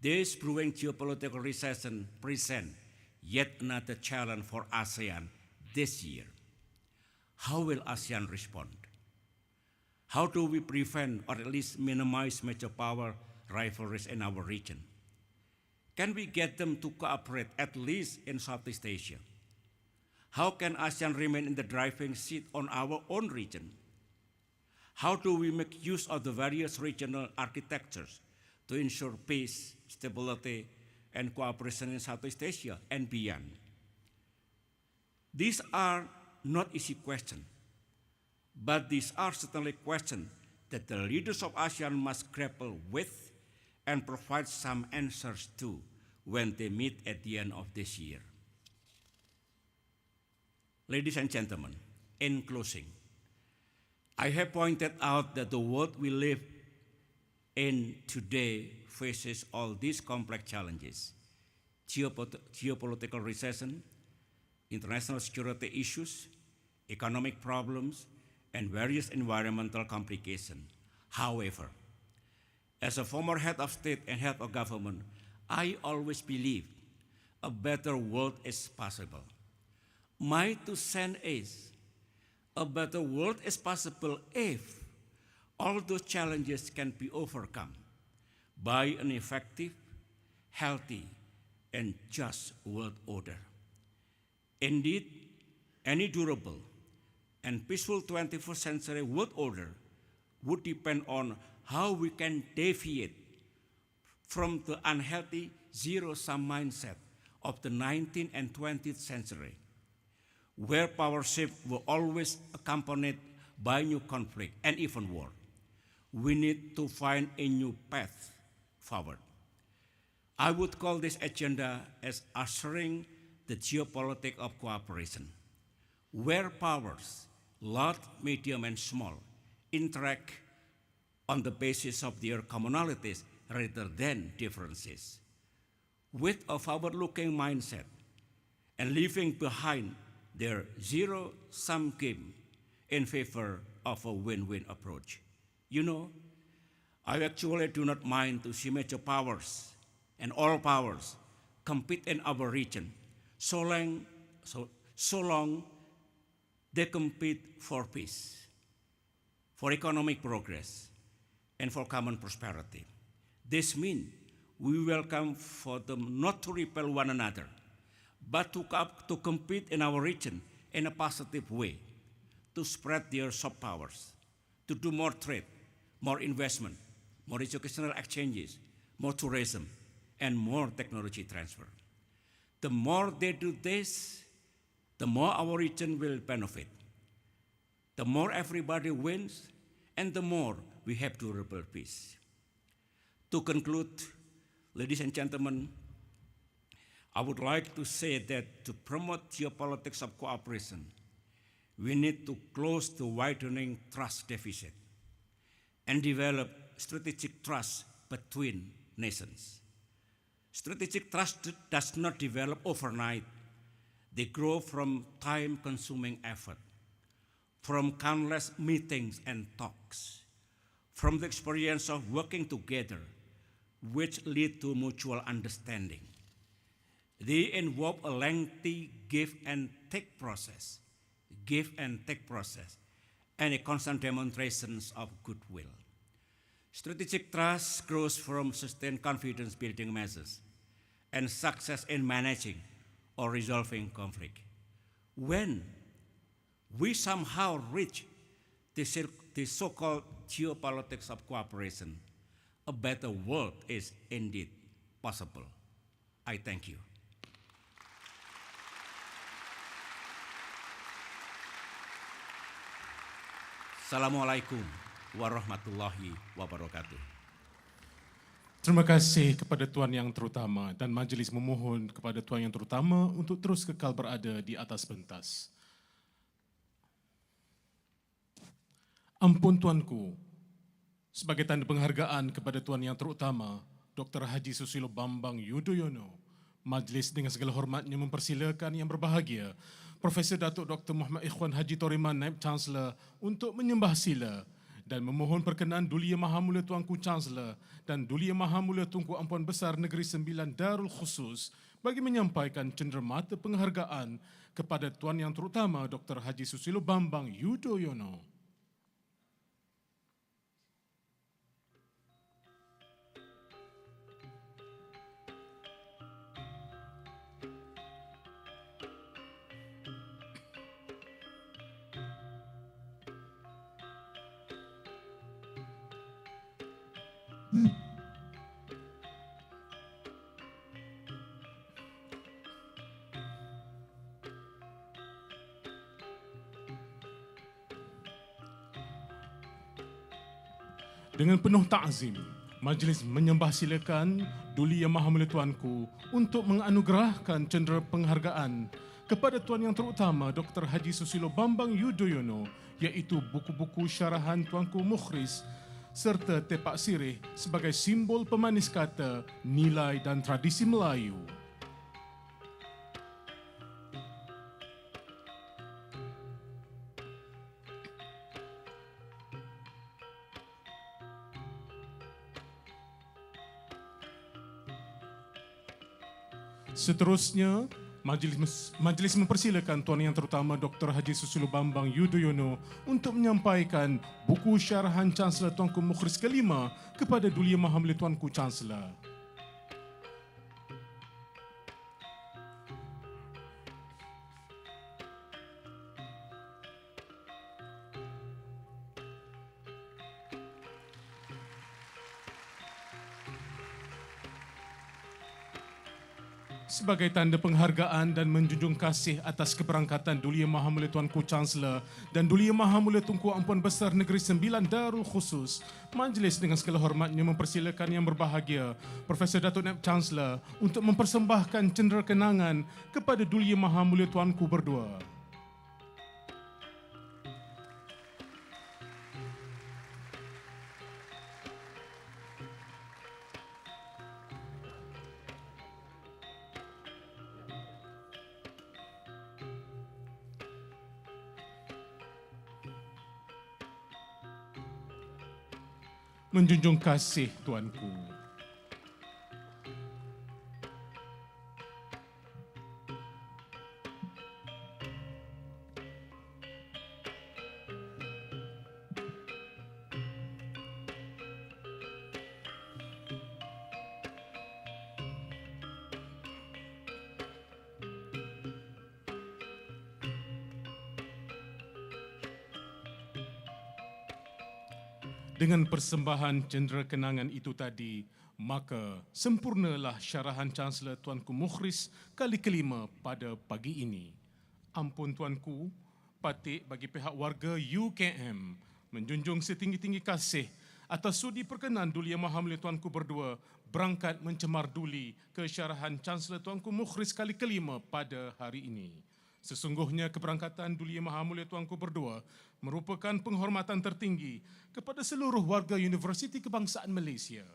this brewing geopolitical recession presents yet another challenge for ASEAN this year. How will ASEAN respond? How do we prevent or at least minimize major power rivalries in our region? Can we get them to cooperate at least in Southeast Asia? How can ASEAN remain in the driving seat on our own region? How do we make use of the various regional architectures to ensure peace, stability, and cooperation in Southeast Asia and beyond? These are not easy questions, but these are certainly questions that the leaders of ASEAN must grapple with and provide some answers to when they meet at the end of this year. Ladies and gentlemen, in closing, I have pointed out that the world we live in today faces all these complex challenges: geopolitical recession, international security issues, economic problems, and various environmental complications. However, as a former head of state and head of government, I always believe a better world is possible. My 2 cents is, a better world is possible if all those challenges can be overcome by an effective, healthy, and just world order. Indeed, any durable and peaceful 21st century world order would depend on how we can deviate from the unhealthy zero-sum mindset of the 19th and 20th century, where power shifts were always accompanied by new conflict and even war. We need to find a new path forward. I would call this agenda as ushering the geopolitics of cooperation, where powers, large, medium, and small, interact on the basis of their commonalities rather than differences. With a forward-looking mindset and leaving behind their zero-sum game in favor of a win-win approach. You know, I actually do not mind to see major powers and all powers compete in our region so long they compete for peace, for economic progress, and for common prosperity. This means we welcome for them not to repel one another, but to compete in our region in a positive way, to spread their soft powers, to do more trade, more investment, more educational exchanges, more tourism, and more technology transfer. The more they do this, the more our region will benefit. The more everybody wins, and the more we have durable peace. To conclude, ladies and gentlemen, I would like to say that to promote geopolitics of cooperation, we need to close the widening trust deficit and develop strategic trust between nations. Strategic trust does not develop overnight. They grow from time-consuming effort, from countless meetings and talks, from the experience of working together, which lead to mutual understanding. They involve a lengthy give and take process, and a constant demonstrations of goodwill. Strategic trust grows from sustained confidence-building measures and success in managing or resolving conflict. When we somehow reach the so-called geopolitics of cooperation, a better world is indeed possible. I thank you. Assalamualaikum warahmatullahi wabarakatuh.
Terima kasih kepada Tuan Yang Terutama dan Majlis memohon kepada Tuan Yang Terutama untuk terus kekal berada di atas pentas. Ampun Tuanku, sebagai tanda penghargaan kepada Tuan Yang Terutama, Dr. Haji Susilo Bambang Yudhoyono, Majlis dengan segala hormatnya mempersilakan yang berbahagia, Profesor Datuk Dr. Muhammad Ikhwan Haji Toriman Naib Canselor untuk menyembah sila dan memohon perkenaan Duli Yang Maha Mulia Tuanku Canselor dan Duli Yang Maha Mulia Tunku Ampuan Besar Negeri Sembilan Darul Khusus bagi menyampaikan cenderamata penghargaan kepada Tuan Yang Terutama Dr. Haji Susilo Bambang Yudhoyono. Dengan penuh ta'zim, Majlis menyembah silakan Duli Yang Maha Mulia Tuanku untuk menganugerahkan cendera penghargaan kepada Tuan Yang Terutama Dr. Haji Susilo Bambang Yudhoyono, iaitu buku-buku Syarahan Tuanku Muhriz serta Tempat sirih sebagai simbol pemanis kata, nilai dan tradisi Melayu. Seterusnya, Majlis mempersilakan Tuan Yang Terutama Dr. Haji Susilo Bambang Yudhoyono untuk menyampaikan buku Syarahan Canselor Tuanku Muhriz ke-5 kepada Duli Yang Maha Mulia Tuanku Canselor. Sebagai tanda penghargaan dan menjunjung kasih atas keberangkatan Duli Yang Maha Mulia Tuanku Canselor dan Duli Yang Maha Mulia Tunku Ampuan Besar Negeri Sembilan Darul Khusus, majlis dengan segala hormatnya mempersilakan yang berbahagia Profesor Datuk Naib Canselor untuk mempersembahkan cendera kenangan kepada Duli Yang Maha Mulia Tuanku berdua. Menjunjung kasih Tuanku. Dengan persembahan cendera kenangan itu tadi, maka sempurnalah syarahan Canselor Tuanku Muhriz kali ke-5 pada pagi ini. Ampun Tuanku, patik bagi pihak warga UKM menjunjung setinggi-tinggi kasih atas sudi perkenan Duli Yang Maha Mulia Tuanku berdua berangkat mencemar duli ke syarahan Canselor Tuanku Muhriz kali ke-5 pada hari ini. Sesungguhnya keberangkatan Duli Yang Maha Mulia Tuanku berdua merupakan penghormatan tertinggi kepada seluruh warga Universiti Kebangsaan Malaysia.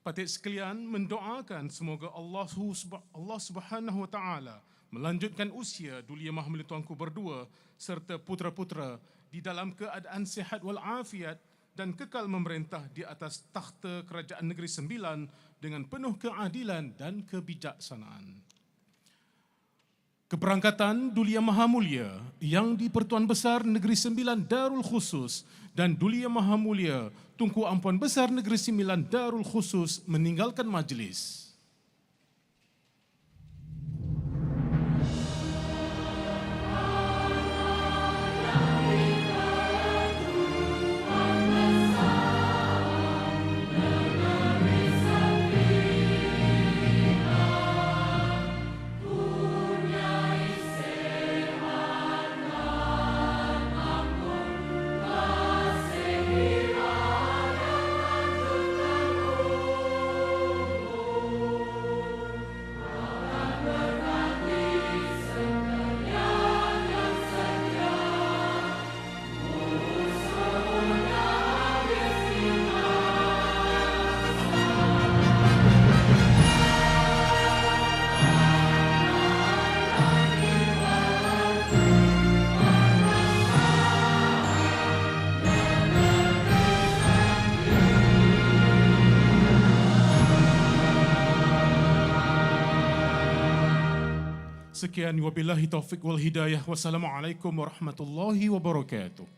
Patik sekalian mendoakan semoga Allah Subhanahu Wa Taala melanjutkan usia Duli Yang Maha Mulia Tuanku berdua serta putera-putera di dalam keadaan sihat walafiat dan kekal memerintah di atas takhta Kerajaan Negeri Sembilan dengan penuh keadilan dan kebijaksanaan. Keberangkatan Duli Yang Maha Mulia yang di-Pertuan Besar Negeri Sembilan Darul Khusus dan Duli Yang Maha Mulia Tunku Ampuan Besar Negeri Sembilan Darul Khusus meninggalkan majlis. Sekian, wabillahi taufiq wal hidayah. Wassalamualaikum warahmatullahi wabarakatuh.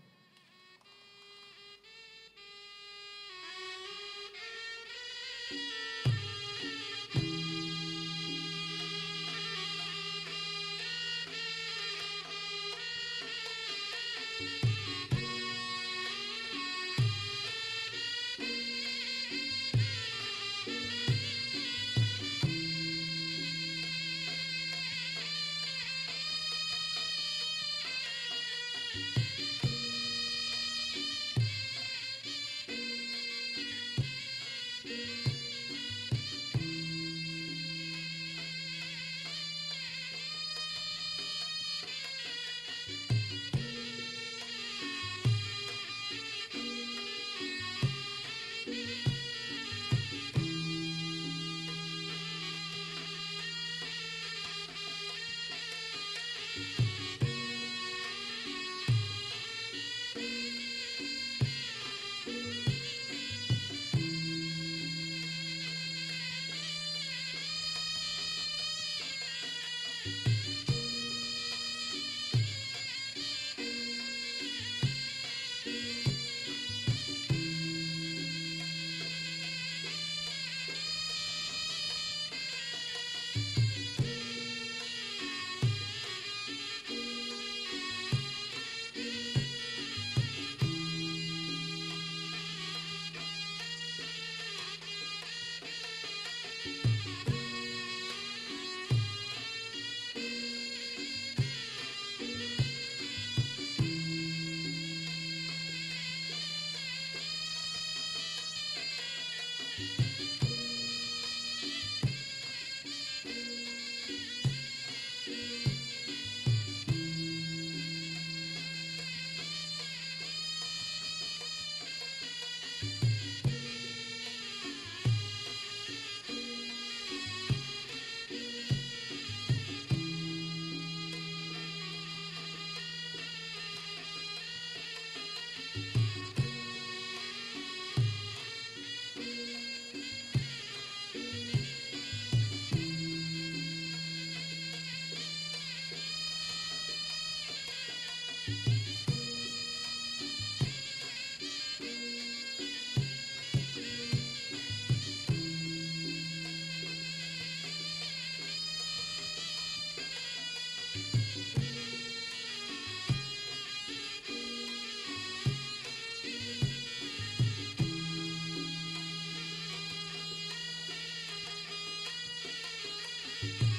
Thank you.